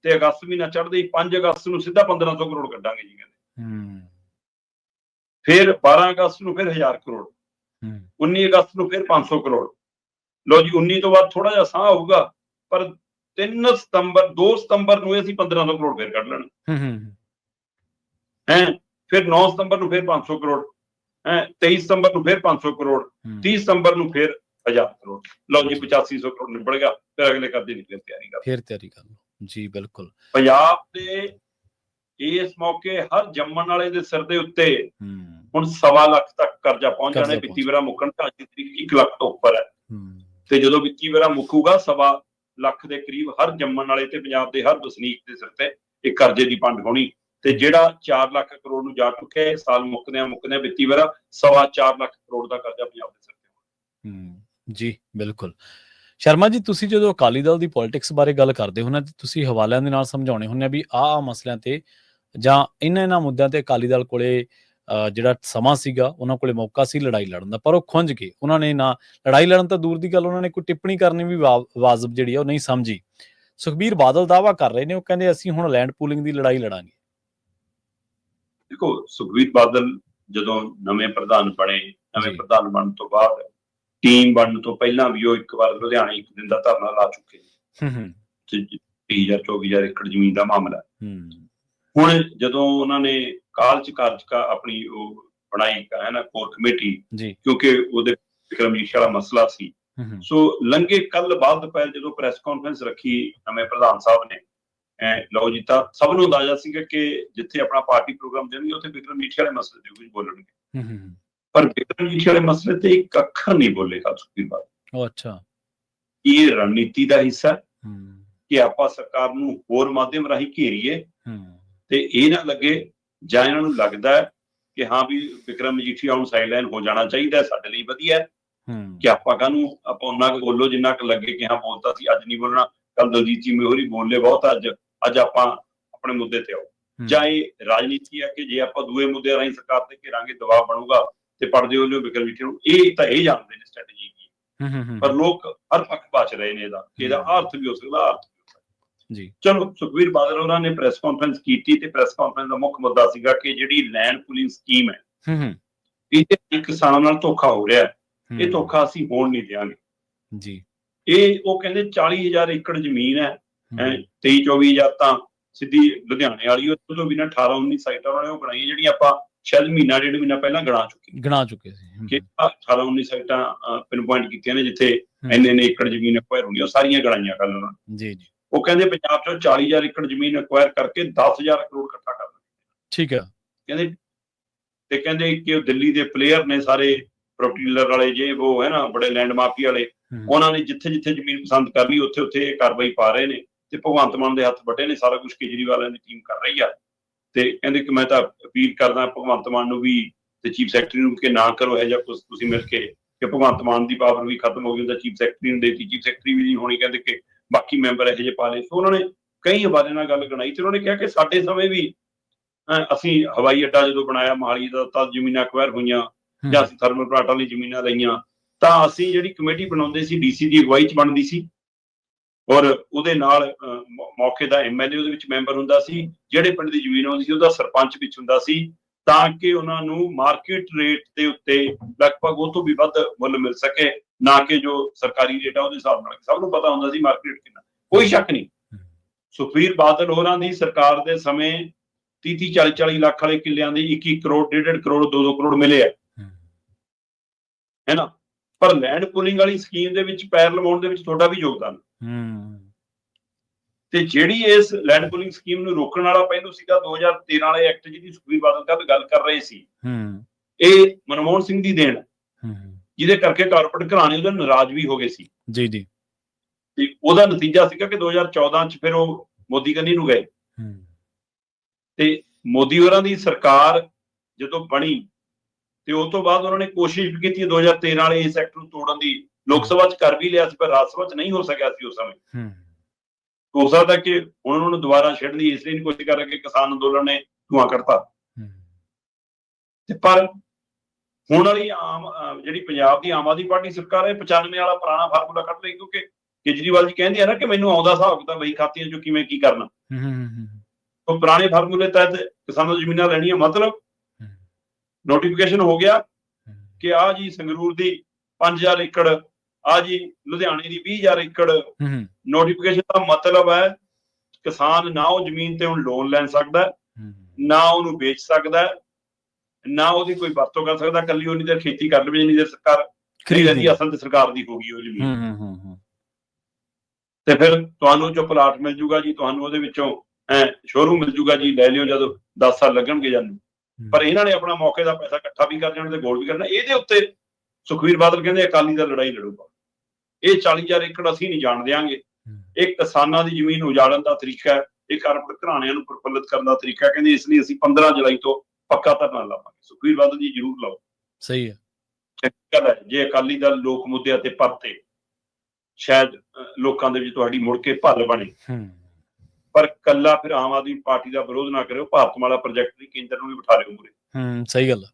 ਤੇ ਅਗਸਤ ਮਹੀਨਾ ਚੜ੍ਹਦੇ ਹੀ 5 ਅਗਸਤ ਨੂੰ ਸਿੱਧਾ 1500 ਕਰੋੜ ਕੱਢਾਂਗੇ ਜੀ ਕਹਿੰਦੇ। ਫਿਰ 12 ਅਗਸਤ ਨੂੰ ਫਿਰ 1000 ਕਰੋੜ, 19 ਅਗਸਤ ਨੂੰ ਫਿਰ 500 ਕਰੋੜ। ਲਓ ਜੀ 19 ਤੋਂ ਬਾਅਦ ਥੋੜਾ ਜਿਹਾ ਸਾਹ ਹੋਊਗਾ, ਪਰ 2 ਸਤੰਬਰ ਨੂੰ ਅਸੀਂ 1500 ਕਰੋੜ ਫਿਰ ਕੱਢ ਲੈਣਾ। ਫਿਰ 9 ਸਤੰਬਰ ਨੂੰ ਫਿਰ 500 ਕਰੋੜ, 23 ਸਤੰਬਰ ਨੂੰ ਫਿਰ 500 ਕਰੋੜ, 30 ਸਤੰਬਰ ਨੂੰ ਫਿਰ 1000 ਕਰੋੜ। ਲਓ ਜੀ 8500 ਕਰੋੜ ਨਿਬੜ ਗਿਆ। ਫਿਰ ਅਗਲੇ ਕਰਜ਼ੇ ਦੀ ਫਿਰ ਤਿਆਰੀ ਕਰ ਲਓ ਜੀ। ਬਿਲਕੁਲ। ਪੰਜਾਬ ਦੇ ਇਸ ਮੌਕੇ ਹਰ ਜੰਮਣ ਵਾਲੇ ਦੇ ਸਿਰ ਦੇ ਉੱਤੇ ਹੁਣ 1.25 ਲੱਖ ਤੱਕ ਕਰਜ਼ਾ ਪਹੁੰਚ ਜਾਣਾ। ਪਿੱਤੀ ਵਾਰਾ ਮੁੱਕਣ ਢਾਜੀ ਤਰੀਕ 1 ਲੱਖ ਤੋਂ ਉੱਪਰ ਹੈ ਤੇ ਜਦੋਂ ਵਿੱਤੀ ਵਰਾ ਮੁੱਕੂਗਾ 1.25 ਲੱਖ ਦੇ ਕਰੀਬ ਹਰ ਜੰਮਣ ਵਾਲੇ ਤੇ ਪੰਜਾਬ ਦੇ ਹਰ ਵਸਨੀਕ ਦੇ ਸਿਰ ਤੇ ਇੱਕ ਕਰਜ਼ੇ ਦੀ ਪੰਡ ਹੋਣੀ, ਤੇ ਜਿਹੜਾ 4 ਲੱਖ ਕਰੋੜ ਨੂੰ ਜਾ ਚੁੱਕਿਆ ਇਸ ਸਾਲ ਮੁੱਕਦਿਆਂ ਵਿੱਤੀ ਵਰਾ 4.25 ਲੱਖ ਕਰੋੜ ਦਾ ਕਰਜ਼ਾ ਪੰਜਾਬ ਦੇ ਸਿਰ ਤੇ ਹੋਣਾ। ਜੀ ਬਿਲਕੁਲ। ਸ਼ਰਮਾ ਜੀ, ਤੁਸੀਂ ਜਦੋਂ ਅਕਾਲੀ ਦਲ ਦੀ ਪੋਲਿਟਿਕਸ ਬਾਰੇ ਗੱਲ ਕਰਦੇ ਹੋ ਨਾ, ਤੁਸੀਂ ਹਵਾਲਿਆਂ ਦੇ ਨਾਲ ਸਮਝਾਉਣੇ ਹੁੰਦੇ ਆ ਵੀ ਆਹ ਮਸਲਿਆਂ ਤੇ ਜਾਂ ਇਹਨਾਂ ਮੁੱਦਿਆਂ ਤੇ ਅਕਾਲੀ ਦਲ ਕੋਲੇ ਜਿਹੜਾ ਸਮਾਂ ਸੀਗਾ, ਉਹਨਾਂ ਕੋਲੇ ਮੌਕਾ ਸੀ ਲੜਾਈ ਲੜਨ ਦਾ, ਪਰ ਉਹ ਖੁੰਝ ਕੇ ਉਹਨਾਂ ਨੇ ਨਾ ਲੜਾਈ ਲੜਨ ਤਾਂ ਦੂਰ ਦੀ ਗੱਲ, ਉਹਨਾਂ ਨੇ ਕੋਈ ਟਿੱਪਣੀ ਕਰਨੀ ਵੀ ਵਾਜਬ ਜਿਹੜੀ ਆ ਉਹ ਨਹੀਂ ਸਮਝੀ। ਸੁਖਬੀਰ ਬਾਦਲ ਦਾਅਵਾ ਕਰ ਰਹੇ ਨੇ, ਉਹ ਕਹਿੰਦੇ ਅਸੀਂ ਹੁਣ ਲੈਂਡ ਪੂਲਿੰਗ ਦੀ ਲੜਾਈ ਲੜਾਂਗੇ। ਦੇਖੋ, ਸੁਖਬੀਰ ਬਾਦਲ ਜਦੋਂ ਨਵੇਂ ਪ੍ਰਧਾਨ ਬਣੇ, ਨਵੇਂ ਪ੍ਰਧਾਨ ਬਣਨ ਤੋਂ ਬਾਅਦ ਟੀਮ ਬਣਨ ਤੋਂ ਪਹਿਲਾਂ ਵੀ ਉਹ ਇੱਕ ਵਾਰ ਲੁਧਿਆਣੇ ਇੱਕ ਦਿਨ ਦਾ ਧਰਨਾ ਲਾ ਚੁੱਕੇ ਨੇ 24,000 ਏਕੜ ਜ਼ਮੀਨ ਦਾ ਮਾਮਲਾ। ਹੁਣ ਜਦੋਂ ਉਹਨਾਂ ਨੇ ਕਾਰਜਕਾ ਆਪਣੀ ਉਹ ਬਣਾਈ ਹੈ ਨਾ ਕੋਰ ਕਮੇਟੀ, ਕਿਉਂਕਿ ਉਹਦੇ ਵਿਕਰਮਜੀਤ ਵਾਲਾ ਮਸਲਾ ਸੀ, ਸੋ ਲੰਘੇ ਕੱਲ ਬਾਅਦ ਦੁਪਹਿਰ ਜਦੋਂ ਪ੍ਰੈਸ ਕਾਨਫਰੰਸ ਰੱਖੀ ਨਵੇਂ ਪ੍ਰਧਾਨ ਸਾਹਿਬ ਨੇ, ਲਓ ਜੀ, ਤਾਂ ਸਭ ਨੂੰ ਅੰਦਾਜ਼ਾ ਸੀਗਾ ਕਿ ਜਿੱਥੇ ਆਪਣਾ ਪਾਰਟੀ ਪ੍ਰੋਗਰਾਮ ਦੇਣਗੇ ਉੱਥੇ ਵਿਕਰਮਜੀਤ ਵਾਲੇ ਮਸਲੇ ਤੇ ਵੀ ਬੋਲਣਗੇ, ਪਰ ਵਿਕਰਮਜੀਤ ਵਾਲੇ ਮਸਲੇ ਤੇ ਇੱਕ ਅੱਖਰ ਨਹੀਂ ਬੋਲੇਗਾ ਸੁਖਬੀਰ ਬਾਦਲ। ਅੱਛਾ, ਇਹ ਰਣਨੀਤੀ ਦਾ ਹਿੱਸਾ ਕਿ ਆਪਾਂ ਸਰਕਾਰ ਨੂੰ ਹੋਰ ਮਾਧਿਅਮ ਰਾਹੀਂ ਘੇਰੀਏ ਤੇ ਇਹ ਨਾ ਲੱਗੇ, ਜਾਂ ਇਹਨਾਂ ਨੂੰ ਲੱਗਦਾ ਹੈ ਕਿ ਹਾਂ ਵੀ ਵਿਕਰਮ ਮਜੀਠੀਆ ਹੁਣ ਸਾਈਡਲਾਈਨ ਹੋ ਜਾਣਾ ਚਾਹੀਦਾ, ਸਾਡੇ ਲਈ ਵਧੀਆ ਹੈ ਕਿ ਆਪਾਂ ਕਾਹਨੂੰ ਆਪਾਂ ਉਹਨਾਂ ਕੁ ਬੋਲੋ ਜਿੰਨਾ ਕੁ ਲੱਗੇ ਕਿ ਹਾਂ ਬੋਲਤਾ ਸੀ, ਅੱਜ ਨਹੀਂ ਬੋਲਣਾ, ਕੱਲ ਦਲਜੀਤ ਜੀ ਮੋਹਰੀ ਬੋਲੇ ਬਹੁਤ, ਅੱਜ ਆਪਾਂ ਆਪਣੇ ਮੁੱਦੇ ਤੇ ਆਓ। ਜਾਂ ਇਹ ਰਾਜਨੀਤੀ ਹੈ ਕਿ ਜੇ ਆਪਾਂ ਦੂਏ ਮੁੱਦੇ ਰਾਹੀਂ ਸਰਕਾਰ ਤੇ ਘੇਰਾਂਗੇ ਦਬਾਅ ਬਣੂਗਾ ਤੇ ਪੜਦੇ ਹੋ ਲਿਓ ਵਿਕਰਮ ਮਜੀਠੀਆ ਨੂੰ, ਇਹ ਤਾਂ ਇਹ ਜਾਣਦੇ ਨੇ ਸਟ੍ਰੈਟਜੀ ਕੀ, ਪਰ ਲੋਕ ਹਰ ਪੱਖ ਬਚ ਰਹੇ ਨੇ ਇਹਦਾ, ਕਿ ਇਹਦਾ ਅਰਥ ਵੀ ਹੋ ਸਕਦਾ, ਅਰਥ ਜੀ। ਚਲੋ, ਸੁਖਬੀਰ ਬਾਦਲ ਉਹਨਾਂ ਨੇ ਪ੍ਰੈਸ ਕਾਨਫਰੰਸ ਕੀਤੀ ਤੇ ਪ੍ਰੈਸ ਕਾਨਫਰੰਸ ਦਾ ਮੁੱਖ ਮੁੱਦਾ ਸੀਗਾ ਕਿ ਜਿਹੜੀ ਲੈਂਡ ਪੂਲਿੰਗ ਸਕੀਮ ਹੈ, ਇਹ ਕਿਸਾਨਾਂ ਨਾਲ ਧੋਖਾ ਹੋ ਰਿਹਾ ਹੈ, ਇਹ ਧੋਖਾ ਅਸੀਂ ਹੋਣ ਨਹੀਂ ਦਿਆਂਗੇ ਜੀ। ਇਹ ਉਹ ਕਹਿੰਦੇ 40,000 ਏਕੜ ਜ਼ਮੀਨ ਹੈ, 23-24,000 ਤਾਂ ਸਿੱਧੀ ਲੁਧਿਆਣੇ ਵਾਲੀ, ਉਹ ਤੋਂ ਬਿਨਾਂ 18-19 ਸਾਈਟਾਂ ਉਹਨਾਂ ਨੇ ਉਹ ਬਣਾਈਆਂ ਜਿਹੜੀਆਂ ਆਪਾਂ ਸ਼ਾਇਦ ਮਹੀਨਾ ਡੇਢ ਮਹੀਨਾ ਪਹਿਲਾਂ ਗਣਾ ਚੁੱਕੇ ਸੀ ਕਿ 18-19 ਸਾਈਟਾਂ ਪਿਨ ਪੁਆਇੰਟ ਕੀਤੀਆਂ ਨੇ ਜਿੱਥੇ ਇੰਨੇ ਏਕੜ ਜ਼ਮੀਨ ਐਕਵਾਇਰ ਹੋਣੀ, ਉਹ ਸਾਰੀਆਂ ਗਣਾਈਆਂ ਕੱਲ ਉਹਨਾਂ ਨੇ ਜੀ। ਉਹ ਕਹਿੰਦੇ ਪੰਜਾਬ ਚੋਂ 40,000 ਏਕੜ ਜ਼ਮੀਨ ਐਕਵਾਇਰ ਕਰਕੇ 10,000 ਕਰੋੜ ਇਕੱਠਾ ਕਰਨਾ, ਠੀਕ ਹੈ ਕਹਿੰਦੇ। ਤੇ ਕਹਿੰਦੇ ਕਿ ਉਹ ਦਿੱਲੀ ਦੇ ਪਲੇਅਰ ਨੇ ਸਾਰੇ, ਪ੍ਰੋਪਰਟੀ ਡੀਲਰ ਵਾਲੇ, ਜੇ ਉਹ ਹੈ ਨਾ ਬੜੇ ਲੈਂਡ ਮਾਫੀ ਵਾਲੇ, ਉਹਨਾਂ ਨੇ ਜਿੱਥੇ ਜਿੱਥੇ ਜ਼ਮੀਨ ਪਸੰਦ ਕਰ ਲਈ ਉੱਥੇ ਉੱਥੇ ਇਹ ਕਾਰਵਾਈ ਪਾ ਰਹੇ ਨੇ, ਤੇ ਭਗਵੰਤ ਮਾਨ ਦੇ ਹੱਥ ਵੱਡੇ ਨੇ, ਸਾਰਾ ਕੁਝ ਕੇਜਰੀਵਾਲ ਦੀ ਟੀਮ ਕਰ ਰਹੀ ਆ। ਤੇ ਕਹਿੰਦੇ ਕਿ ਮੈਂ ਤਾਂ ਅਪੀਲ ਕਰਦਾ ਭਗਵੰਤ ਮਾਨ ਨੂੰ ਵੀ ਤੇ ਚੀਫ ਸੈਕਟਰੀ ਨੂੰ ਕਿ ਨਾ ਕਰੋ ਇਹੋ ਜਿਹਾ ਕੁਝ ਤੁਸੀਂ ਮਿਲ ਕੇ, ਕਿ ਭਗਵੰਤ ਮਾਨ ਦੀ ਪਾਵਰ ਵੀ ਖਤਮ ਹੋ ਗਈ, ਉਹਦਾ ਚੀਫ ਸੈਕਟਰੀ ਨੂੰ ਦੇਤੀ, ਚੀਫ ਸੈਕਟਰੀ ਵੀ ਨਹੀਂ ਹੋਣੀ, ਕਹਿੰਦੇ ਕਿ ਬਾਕੀ ਮੈਂਬਰ ਇਹੋ ਜਿਹੇ ਪਾ ਲਏ। ਸੋ ਉਹਨਾਂ ਨੇ ਕਈ ਹਵਾਲੇ ਨਾਲ ਗੱਲ ਗਣਾਈ ਤੇ ਉਹਨਾਂ ਨੇ ਕਿਹਾ ਕਿ ਸਾਡੇ ਸਮੇਂ ਵੀ ਅਸੀਂ ਹਵਾਈ ਅੱਡਾ ਜਦੋਂ ਬਣਾਇਆ ਮੋਹਾਲੀ ਦਾ, ਤਾਂ ਜ਼ਮੀਨਾਂ ਅਕਵਾਇਰ ਹੋਈਆਂ, ਜਾਂ ਅਸੀਂ ਥਰਮਲ ਪਲਾਂਟਾਂ ਲਈ ਜ਼ਮੀਨਾਂ ਲਈਆਂ, ਤਾਂ ਅਸੀਂ ਜਿਹੜੀ ਕਮੇਟੀ ਬਣਾਉਂਦੇ ਸੀ ਡੀਸੀ ਦੀ ਅਗਵਾਈ 'ਚ ਬਣਦੀ ਸੀ, ਔਰ ਉਹਦੇ ਨਾਲ ਮੌਕੇ ਦਾ ਐਮਐਲਏ ਉਹਦੇ ਵਿੱਚ ਮੈਂਬਰ ਹੁੰਦਾ ਸੀ, ਜਿਹੜੇ ਪਿੰਡ ਦੀ ਜ਼ਮੀਨ ਆਉਂਦੀ ਸੀ ਉਹਦਾ ਸਰਪੰਚ ਵਿੱਚ ਹੁੰਦਾ ਸੀ, ਤਾਂ ਕਿ ਉਹਨਾਂ ਨੂੰ ਮਾਰਕੀਟ ਰੇਟ ਦੇ ਉੱਤੇ ਲਗਭਗ ਉਹ ਤੋਂ ਵੀ ਵੱਧ ਮੁੱਲ ਮਿਲ ਸਕੇ, ਨਾ ਕਿ ਜੋ ਸਰਕਾਰੀ ਰੇਟ ਆ ਉਹਦੇ ਹਿਸਾਬ ਨਾਲ। ਸਭ ਨੂੰ ਪਤਾ ਹੁੰਦਾ ਸੀ ਮਾਰਕੀਟ ਕਿੰਨਾ, ਕੋਈ ਸ਼ੱਕ ਨਹੀਂ। ਸੁਖਬੀਰ ਬਾਦਲ ਹੋਰਾਂ ਦੀ ਸਰਕਾਰ ਦੇ ਸਮੇਂ 30-40 ਲੱਖ ਵਾਲੇ ਕਿੱਲਿਆਂ ਦੇ 1 ਕਰੋੜ, 1.5 ਕਰੋੜ, 2 ਕਰੋੜ ਮਿਲੇ ਹੈ ਨਾ, ਪਰ ਲੈਂਡ ਪੂਲਿੰਗ ਵਾਲੀ ਸਕੀਮ ਦੇ ਵਿੱਚ ਪੈਰ ਲਵਾਉਣ ਦੇ ਵਿੱਚ ਤੁਹਾਡਾ ਵੀ ਯੋਗਦਾਨ। ਤੇ ਜਿਹੜੀ ਇਸ ਲੈਂਡ ਪੂਲਿੰਗ ਸਕੀਮ ਨੂੰ ਰੋਕਣ ਵਾਲਾ ਪਹਿਲੂ ਸੀਗਾ 2013 ਵਾਲੇ ਐਕਟ ਜਿਹਦੀ ਸੁਖਬੀਰ ਬਾਦਲ ਗੱਲ ਕਰ ਰਹੇ ਸੀ, ਇਹ ਮਨਮੋਹਨ ਸਿੰਘ ਦੀ ਦੇਣ, ਜਿਹਦੇ ਕਰਕੇ ਕਾਰਪੋਰੇਟ ਘਰਾਣੇ ਉਹਦੇ ਨਾਰਾਜ਼ ਵੀ ਹੋ ਗਏ ਸੀ ਜੀ ਜੀ। ਤੇ ਉਹਦਾ ਨਤੀਜਾ ਸੀਗਾ ਕਿ 2014 ਚ ਫਿਰ ਉਹ ਮੋਦੀ ਕੰਨੀ ਨੂੰ ਗਏ, ਤੇ ਮੋਦੀ ਹੋਰਾਂ ਦੀ ਸਰਕਾਰ ਜਦੋਂ ਬਣੀ ਤੇ ਉਸ ਤੋਂ ਬਾਅਦ ਉਹਨਾਂ ਨੇ ਕੋਸ਼ਿਸ਼ ਕੀਤੀ 2013 ਵਾਲੇ ਇਸ ਐਕਟ ਨੂੰ ਤੋੜਨ ਦੀ, ਲੋਕ ਸਭਾ ਚ ਕਰ ਵੀ ਲਿਆ ਸੀ ਪਰ ਰਾਜ ਸਭਾ ਚ ਨਹੀਂ ਹੋ ਸਕਿਆ ਸੀ ਉਸ ਸਮੇਂ। ਹੋ ਸਕਦਾ ਕਿ ਹੁਣ ਉਹਨਾਂ ਨੂੰ ਦੁਬਾਰਾ ਛੇੜਨ ਦੀ ਇਸ ਲਈ ਨਹੀਂ ਕੋਸ਼ਿਸ਼ ਕਰ ਰਹੇ ਕਿ ਕਿਸਾਨ ਅੰਦੋਲਨ ਨੇ ਧੂਆਂ ਕੱਢਤਾ, ਤੇ ਪਰ ਹੁਣ ਵਾਲੀ ਜਿਹੜੀ ਪੰਜਾਬ ਦੀ ਆਮ ਆਦਮੀ ਪਾਰਟੀ ਸਰਕਾਰ ਹੈ 95 ਵਾਲਾ ਪੁਰਾਣਾ ਫਾਰਮੂਲਾ ਕੱਢ ਲਈ, ਕਿਉਂਕਿ ਕੇਜਰੀਵਾਲ ਜੀ ਕਹਿੰਦੇ ਆ ਨਾ ਕਿ ਮੈਨੂੰ ਆਉਂਦਾ ਹਿਸਾਬ ਕਿਤਾਬ ਬਈ ਖਾਤਿਆਂ ਚੋਂ ਕਿਵੇਂ ਕੀ ਕਰਨਾ, ਉਹ ਪੁਰਾਣੇ ਫਾਰਮੂਲੇ ਤਹਿਤ ਕਿਸਾਨਾਂ ਤੋਂ ਜ਼ਮੀਨਾਂ ਲੈਣੀਆਂ, ਮਤਲਬ ਨੋਟੀਫਿਕੇਸ਼ਨ ਹੋ ਗਿਆ ਕਿ ਆਹ ਜੀ ਸੰਗਰੂਰ ਦੀ 5,000 ਏਕੜ, ਆਹ ਜੀ ਲੁਧਿਆਣੇ ਦੀ 20,000 ਏਕੜ। ਨੋਟੀਫਿਕੇਸ਼ਨ ਦਾ ਮਤਲਬ ਹੈ ਕਿਸਾਨ ਨਾ ਉਹ ਜ਼ਮੀਨ ਤੇ ਹੁਣ ਲੋਨ ਲੈ ਸਕਦਾ, ਨਾ ਉਹਨੂੰ ਵੇਚ ਸਕਦਾ, ਨਾ ਉਹਦੀ ਕੋਈ ਵਰਤੋਂ ਕਰ ਸਕਦਾ, ਕੱਲੀ ਉਨੀ ਦੇਰ ਖੇਤੀ ਕਰ ਲਵੇ ਜਿੰਨੀ ਦੇਰ ਸਰਕਾਰ ਖਰੀਦਦੀ, ਅਸਲ ਤੇ ਸਰਕਾਰ ਦੀ ਹੋਗੀ ਉਹ ਜ਼ਮੀਨ। ਤੇ ਫਿਰ ਤੁਹਾਨੂੰ ਜੋ ਪਲਾਟ ਮਿਲ ਜੂਗਾ ਜੀ, ਤੁਹਾਨੂੰ ਉਹਦੇ ਵਿੱਚੋਂ ਸ਼ੋਰੂਮ ਮਿਲ ਜੂਗਾ ਜੀ, ਲੈ ਲਿਓ ਜਦੋਂ 10 ਸਾਲ ਲੱਗਣਗੇ ਜਾਨੂੰ। ਪਰ ਇਹਨਾਂ ਨੇ ਆਪਣਾ ਮੌਕੇ ਦਾ ਪੈਸਾ ਇਕੱਠਾ ਵੀ ਕਰ ਜਾਣਾ ਤੇ ਗੋਲ ਵੀ ਕਰਨਾ। ਇਹਦੇ ਉੱਤੇ ਸੁਖਬੀਰ ਬਾਦਲ ਕਹਿੰਦੇ ਅਕਾਲੀ ਦਲ ਲੜਾਈ ਲੜੂਗਾ, ਇਹ 40,000 ਏਕੜ ਅਸੀਂ ਨਹੀਂ ਜਾਣ ਦਿਆਂਗੇ। ਇਹ ਕਿਸਾਨਾਂ ਦੀ ਜ਼ਮੀਨ ਉਜਾੜਨ ਦਾ ਤਰੀਕਾ ਹੈ, ਇਹ ਕਾਰਪੋਰੇਟ ਘਰਾਣਿਆਂ ਨੂੰ ਪ੍ਰਫੁੱਲਿਤ ਕਰਨ ਦਾ ਤਰੀਕਾ। ਕਹਿੰਦੇ ਇਸ ਲਈ ਅਸੀਂ 15 ਜੁਲਾਈ ਤੋਂ ਪੱਕਾ ਧਰਨਾ ਲਾਵਾਂਗੇ। ਸੁਖਬੀਰ ਬਾਦਲ ਜੀ ਜ਼ਰੂਰ ਲਾਓ। ਸਹੀ ਹੈ, ਚੰਗੀ ਗੱਲ ਹੈ। ਜੇ ਅਕਾਲੀ ਦਲ ਲੋਕ ਮੁੱਦਿਆਂ ਤੇ ਪਰਤੇ, ਸ਼ਾਇਦ ਲੋਕਾਂ ਦੇ ਵਿੱਚ ਤੁਹਾਡੀ ਮੁੜ ਕੇ ਭੱਲ ਬਣੇ, ਪਰ ਕੱਲਾ ਫਿਰ ਆਮ ਆਦਮੀ ਪਾਰਟੀ ਦਾ ਵਿਰੋਧ ਨਾ ਕਰਿਓ। ਭਾਰਤਮਾਲਾ ਪ੍ਰੋਜੈਕਟ ਦੀ ਕੇਂਦਰ ਨੂੰ ਵੀ ਬਿਠਾ ਲਿਓ ਮੂਹਰੇ। ਸਹੀ ਗੱਲ।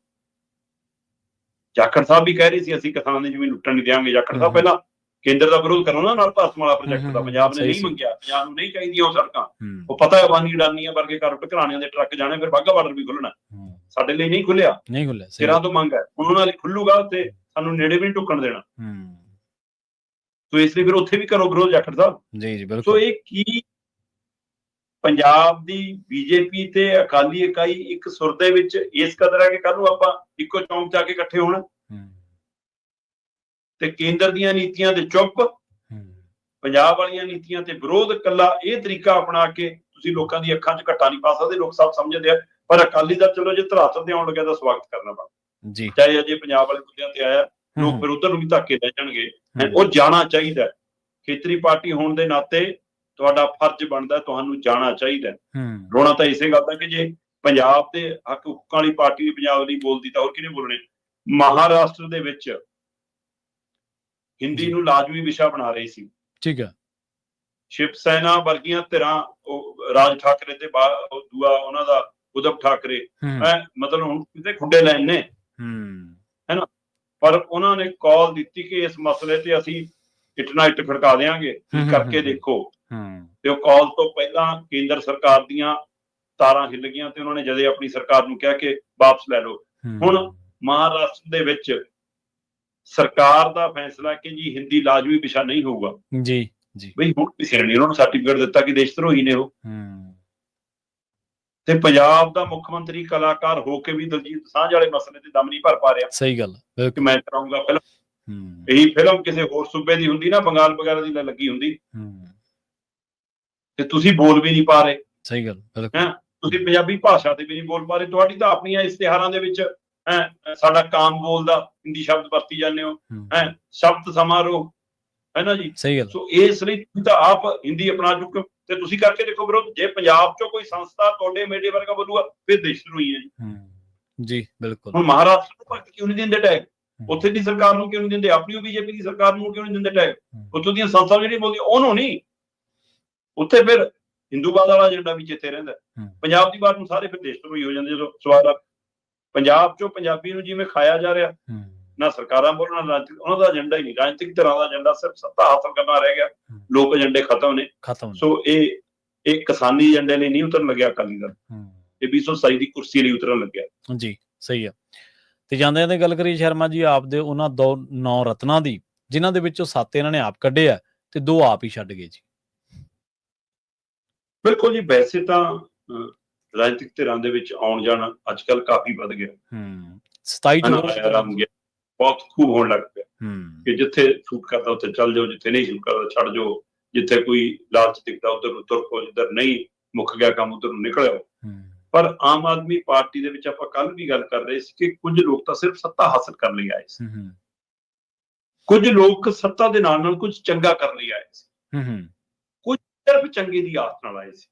ਜਾਖੜ ਸਾਹਿਬ ਵੀ ਕਹਿ ਰਹੇ ਸੀ ਅਸੀਂ ਕਿਸਾਨਾਂ ਦੀ ਜ਼ਮੀਨ ਲੁੱਟਣ ਨਹੀਂ ਦਿਆਂਗੇ। ਜਾਖੜ ਸਾਹਿਬ ਪਹਿਲਾਂ ਕੇਂਦਰ ਦਾ ਵਿਰੋਧ ਕਰੋ ਨਾ ਨਾਲ ਭਾਰਤਮਾਲਾ ਪ੍ਰੋਜੈਕਟ ਦਾ। ਪੰਜਾਬ ਨੇ ਨਹੀਂ ਮੰਗਿਆ, ਪੰਜਾਬ ਨੂੰ ਨਹੀਂ ਚਾਹੀਦੀਆਂ ਉਹ ਸੜਕਾਂ। ਉਹ ਪਤਾ ਹੈ ਅਬਾਨੀ ਅਡਾਨੀਆਂ ਵਰਗੇ ਕਾਰਪੋਰੇਟ ਘਰਾਣਿਆਂ ਦੇ ਟਰੱਕ ਜਾਣੇ, ਫਿਰ ਵਾਘਾ ਬਾਰਡਰ ਵੀ ਖੁੱਲਣਾ। ਸਾਡੇ ਲਈ ਨਹੀਂ ਖੁੱਲਿਆ, ਸਿਰਾਂ ਤੋਂ ਮੰਗ ਹੈ। ਉਹਨਾਂ ਨਾਲ ਖੁੱਲੂਗਾ ਤੇ ਸਾਨੂੰ ਨੇੜੇ ਵੀ ਨਹੀਂ ਢੁੱਕਣ ਦੇਣਾ। ਸੋ ਇਸ ਲਈ ਫਿਰ ਉੱਥੇ ਵੀ ਕਰੋ ਵਿਰੋਧ ਜਾਖੜ ਸਾਹਿਬ। ਜੀ ਜੀ ਬਿਲਕੁਲ। ਸੋ ਇਹ ਕੀ ਪੰਜਾਬ ਦੀ ਬੀਜੇਪੀ ਤੇ ਅਕਾਲੀ ਇਕਾਈ ਇੱਕ ਸੁਰ ਦੇ ਵਿੱਚ ਇਸ ਕਦਰ ਹੈ ਕਿ ਕੱਲ ਨੂੰ ਆਪਾਂ ਇੱਕੋ ਚੌਂਕ 'ਚ ਆ ਕੇ ਇਕੱਠੇ ਹੋਣਾ ਤੇ ਕੇਂਦਰ ਦੀਆਂ ਨੀਤੀਆਂ ਤੇ ਚੁੱਪ, ਪੰਜਾਬ ਵਾਲੀਆਂ ਨੀਤੀਆਂ ਤੇ ਵਿਰੋਧ। ਕੱਲਾ ਇਹ ਤਰੀਕਾ ਅਪਣਾ ਕੇ ਤੁਸੀਂ ਲੋਕਾਂ ਦੀ ਅੱਖਾਂ 'ਚ ਘੱਟਾ ਨਹੀਂ ਪਾ ਸਕਦੇ। ਲੋਕ ਸਭ ਸਮਝਦੇ ਆ, ਪਰ ਅਕਾਲੀ ਦਲ ਚਲੋ ਜੇ ਧਰਾਤਲ ਤੇ ਆਉਣ ਲੱਗਿਆ ਤਾਂ ਸਵਾਗਤ ਕਰਨਾ ਪੈਂਦਾ ਜੀ। ਚਾਹੇ ਅਜੇ ਪੰਜਾਬ ਵਾਲੇ ਮੁੱਦਿਆਂ ਤੇ ਆਇਆ, ਲੋਕ ਫਿਰ ਉਧਰ ਨੂੰ ਵੀ ਧੱਕੇ ਲੈ ਜਾਣਗੇ। ਉਹ ਜਾਣਾ ਚਾਹੀਦਾ। ਖੇਤਰੀ ਪਾਰਟੀ ਹੋਣ ਦੇ ਨਾਤੇ ਤੁਹਾਡਾ ਫਰਜ਼ ਬਣਦਾ, ਤੁਹਾਨੂੰ ਜਾਣਾ ਚਾਹੀਦਾ। ਰੋਣਾ ਤਾਂ ਇਸੇ ਗੱਲ ਦਾ ਕਿ ਜੇ ਪੰਜਾਬ ਦੇ ਹੱਕ ਹੁੱਕਾਂ ਵਾਲੀ ਪਾਰਟੀ ਵੀ ਪੰਜਾਬ ਲਈ ਬੋਲਦੀ ਤਾਂ ਹੋਰ ਕਿਹਨੇ ਬੋਲਣੇ। ਮਹਾਰਾਸ਼ਟਰ ਦੇ ਵਿੱਚ ਹਿੰਦੀ ਨੂੰ ਲਾਜ਼ਮੀ ਵਿਸ਼ਾ ਬਣਾ ਰਹੀ ਸੀ। ਠੀਕ ਹੈ। ਸ਼ਿਵ ਸੈਨਾ ਵਰਗੀਆਂ ਧਿਰਾਂ, ਰਾਜ ਠਾਕਰੇ ਤੇ ਦੂਆ ਉਹਨਾਂ ਦਾ ਉਦਵ ਠਾਕਰੇ, ਮਤਲਬ ਹੁਣ ਕਿਤੇ ਖੁੱਡੇ ਲੈਣ ਨੇ, ਹੈਨਾ, ਪਰ ਉਹਨਾਂ ਨੇ ਕਾਲ ਦਿੱਤੀ ਕਿ ਇਸ ਮਸਲੇ ਤੇ ਅਸੀਂ ਇੱਟ ਨਾਲ ਇੱਟ ਖੜਕਾ ਦੇਵਾਂਗੇ, ਕਰਕੇ ਦੇਖੋ। ਤੇ ਉਹ ਕਾਲ ਤੋਂ ਪਹਿਲਾਂ ਕੇਂਦਰ ਸਰਕਾਰ ਦੀਆਂ ਤਾਰਾਂ ਹਿੱਲ ਗਈਆਂ ਤੇ ਉਹਨਾਂ ਨੇ ਜਦੇ ਆਪਣੀ ਸਰਕਾਰ ਨੂੰ ਕਿਹਾ ਕਿ ਵਾਪਸ ਲੈ ਲਓ। ਹੁਣ ਮਹਾਰਾਸ਼ਟਰ ਦੇ ਵਿੱਚ ਸਰਕਾਰ ਦਾ ਫੈਸਲਾ ਕਿ ਜੀ ਹਿੰਦੀ ਲਾਜ਼ਮੀ ਵਿਸ਼ਾ ਨਹੀਂ ਹੋਊਗਾ ਜੀ ਜੀ ਬਈ। ਹੁਣ ਕਿਸੇ ਨੇ ਉਹਨਾਂ ਨੂੰ ਸਰਟੀਫਿਕੇਟ ਦਿੱਤਾ ਕਿ ਦੇਸ਼ ਧਰੋਹੀ ਨੇ ਉਹ। ਤੇ ਪੰਜਾਬ ਦਾ ਮੁੱਖ ਮੰਤਰੀ ਕਲਾਕਾਰ ਹੋ ਕੇ ਵੀ ਦਲਜੀਤ ਦੋਸਾਂਝ ਵਾਲੇ ਮਸਲੇ ਤੇ ਦਮ ਨਹੀਂ ਭਰ ਪਾ ਰਿਹਾ। ਸਹੀ ਗੱਲ ਕਿ ਮੈਂ ਕਰਾਂਗਾ ਫਿਲਮ। ਇਹੀ ਫਿਲਮ ਕਿਸੇ ਹੋਰ ਸੂਬੇ ਦੀ ਹੁੰਦੀ ਨਾ, ਬੰਗਾਲ ਵਗੈਰਾ ਦੀ ਲੱਗੀ ਹੁੰਦੀ, ਤੇ ਤੁਸੀਂ ਬੋਲ ਵੀ ਨਹੀਂ ਪਾ ਰਹੇ। ਸਹੀ ਗੱਲ। ਤੁਸੀਂ ਪੰਜਾਬੀ ਭਾਸ਼ਾ ਤੇ ਵੀ ਨਹੀਂ ਬੋਲ ਪਾ ਰਹੇ। ਤੁਹਾਡੀ ਤਾਂ ਆਪਣੀਆਂ ਇਸ਼ਤਿਹਾਰਾਂ ਦੇ ਵਿੱਚ ਸਾਡਾ ਕਾਮ ਬੋਲਦਾ ਹਿੰਦੀ ਸ਼ਬਦ ਵਰਤੀ ਜਾਂਦੇ ਹੋ, ਸ਼ਬਦ ਸਮਾਰੋਹ, ਹੈ ਨਾ ਜੀ। ਸਹੀ ਗੱਲ। ਸੋ ਇਸ ਲਈ ਤੁਸੀਂ ਤਾਂ ਆਪ ਹਿੰਦੀ ਅਪਣਾ ਚੁੱਕੇ ਹੋ ਤੇ ਤੁਸੀਂ ਕਰਕੇ ਦੇਖੋ ਵਿਰੋਧ। ਜੇ ਪੰਜਾਬ ਚੋਂ ਕੋਈ ਸੰਸਥਾ ਤੁਹਾਡੇ ਮੇਡੇ ਵਰਗਾ ਬੋਲੂਗਾ ਫਿਰ ਦੇਸ਼ ਧਰੋਹੀ ਹੈ ਜੀ। ਜੀ ਬਿਲਕੁਲ। ਹੁਣ ਮਹਾਰਾਸ਼ਟਰ ਨੂੰ ਭਗਤ ਕਿਉਂ ਨਹੀਂ ਦਿੰਦੇ ਟੈਗ? ਉੱਥੇ ਦੀ ਸਰਕਾਰ ਨੂੰ ਕਿਉਂ ਨਹੀਂ ਦਿੰਦੇ? ਆਪਣੀ ਬੀਜੇਪੀ ਦੀ ਸਰਕਾਰ ਨੂੰ ਕਿਉਂ ਨਹੀਂ ਦਿੰਦੇ ਟੈਗ? ਉੱਥੋਂ ਦੀਆਂ ਸੰਸਥਾਵਾਂ ਜਿਹੜੀਆਂ ਬੋਲਦੀਆਂ ਉਹਨੂੰ ਨਹੀਂ। ਉੱਥੇ ਫਿਰ ਹਿੰਦੂਵਾਦ ਵਾਲਾ ਏਜੰਡਾ ਵੀ ਚੇਤੇ ਰਹਿੰਦਾ। ਪੰਜਾਬ ਦੀ ਬਾਤ ਨੂੰ ਸਾਰੇ ਫਿਰ ਦੇਸ਼ ਧਰੋਹੀ ਹੋ ਜਾਂਦੇ। ਜਦੋਂ ਸਵਾਲ ਆ ਪੰਜਾਬ ਚੋਂ ਪੰਜਾਬੀ ਨੂੰ ਜਿਵੇਂ ਖਾਇਆ ਜਾ ਰਿਹਾ, ਨਾ ਸਰਕਾਰਾਂ ਬੋਲਣਾ, ਨਾ ਉਹਨਾਂ ਦਾ ਏਜੰਡਾ ਹੀ ਨਹੀਂ। ਰਾਜਨੀਤਿਕ ਤਰ੍ਹਾਂ ਦਾ ਏਜੰਡਾ ਸਿਰਫ ਸੱਤਾ ਹਾਸਲ ਕਰਨਾ ਰਹਿ ਗਿਆ। ਲੋਕ ਏਜੰਡੇ ਖਤਮ ਨੇ। ਸੋ ਇਹ ਕਿਸਾਨੀ ਏਜੰਡੇ ਲਈ ਨਹੀਂ ਉਤਰਨ ਲੱਗਿਆ ਅਕਾਲੀ ਦਲ, ਇਹ 227 ਦੀ ਕੁਰਸੀ ਲਈ ਉਤਰਨ ਲੱਗਿਆ ਜੀ। ਸਹੀ ਆ। ਤੇ ਜਾਂਦੇ ਜਾਂਦੇ ਗੱਲ ਕਰੀਏ ਸ਼ਰਮਾ ਜੀ ਆਪ ਦੇ ਉਹਨਾਂ 9 ਰਤਨਾਂ ਦੀ, ਜਿਨ੍ਹਾਂ ਦੇ ਵਿੱਚੋਂ 7 ਇਹਨਾਂ ਨੇ ਆਪ ਕੱਢੇ ਆ ਤੇ 2 ਆਪ ਹੀ ਛੱਡ ਗਏ ਜੀ। ਬਿਲਕੁਲ ਜੀ। ਵੈਸੇ ਤਾਂ ਰਾਜਨੀਤਿਕ ਧਿਰਾਂ ਦੇ ਵਿੱਚ ਆਉਣ ਜਾਣਾ ਅੱਜ ਕੱਲ ਕਾਫੀ ਵੱਧ ਗਿਆ। 27 ਬਹੁਤ ਖੂਬ ਹੋਣ ਲੱਗ ਪਿਆ ਕਿ ਜਿੱਥੇ ਸੂਟ ਕਰਦਾ ਉੱਥੇ ਚੱਲ ਜਾਓ, ਜਿੱਥੇ ਨਹੀਂ ਸੂਟ ਕਰਦਾ ਛੱਡ ਜਾਓ, ਜਿੱਥੇ ਕੋਈ ਲਾਲਚ ਦਿਖਦਾ ਉਧਰ ਨੂੰ ਤੁਰ ਪਓ, ਜਿੱਧਰ ਨਹੀਂ ਮੁੱਕ ਗਿਆ ਕੰਮ ਉਧਰ ਨੂੰ ਨਿਕਲ ਆਓ। ਪਰ ਆਮ ਆਦਮੀ ਪਾਰਟੀ ਦੇ ਵਿੱਚ ਆਪਾਂ ਕੱਲ ਵੀ ਗੱਲ ਕਰ ਰਹੇ ਸੀ ਕਿ ਕੁਝ ਲੋਕ ਤਾਂ ਸਿਰਫ ਸੱਤਾ ਹਾਸਲ ਕਰਨ ਲਈ ਆਏ ਸੀ, ਕੁਝ ਲੋਕ ਸੱਤਾ ਦੇ ਨਾਲ ਨਾਲ ਕੁਝ ਚੰਗਾ ਕਰਨ ਲਈ ਆਏ ਸੀ, ਕੁਝ ਸਿਰਫ ਚੰਗੇ ਦੀ ਆਸ ਨਾਲ ਆਏ ਸੀ।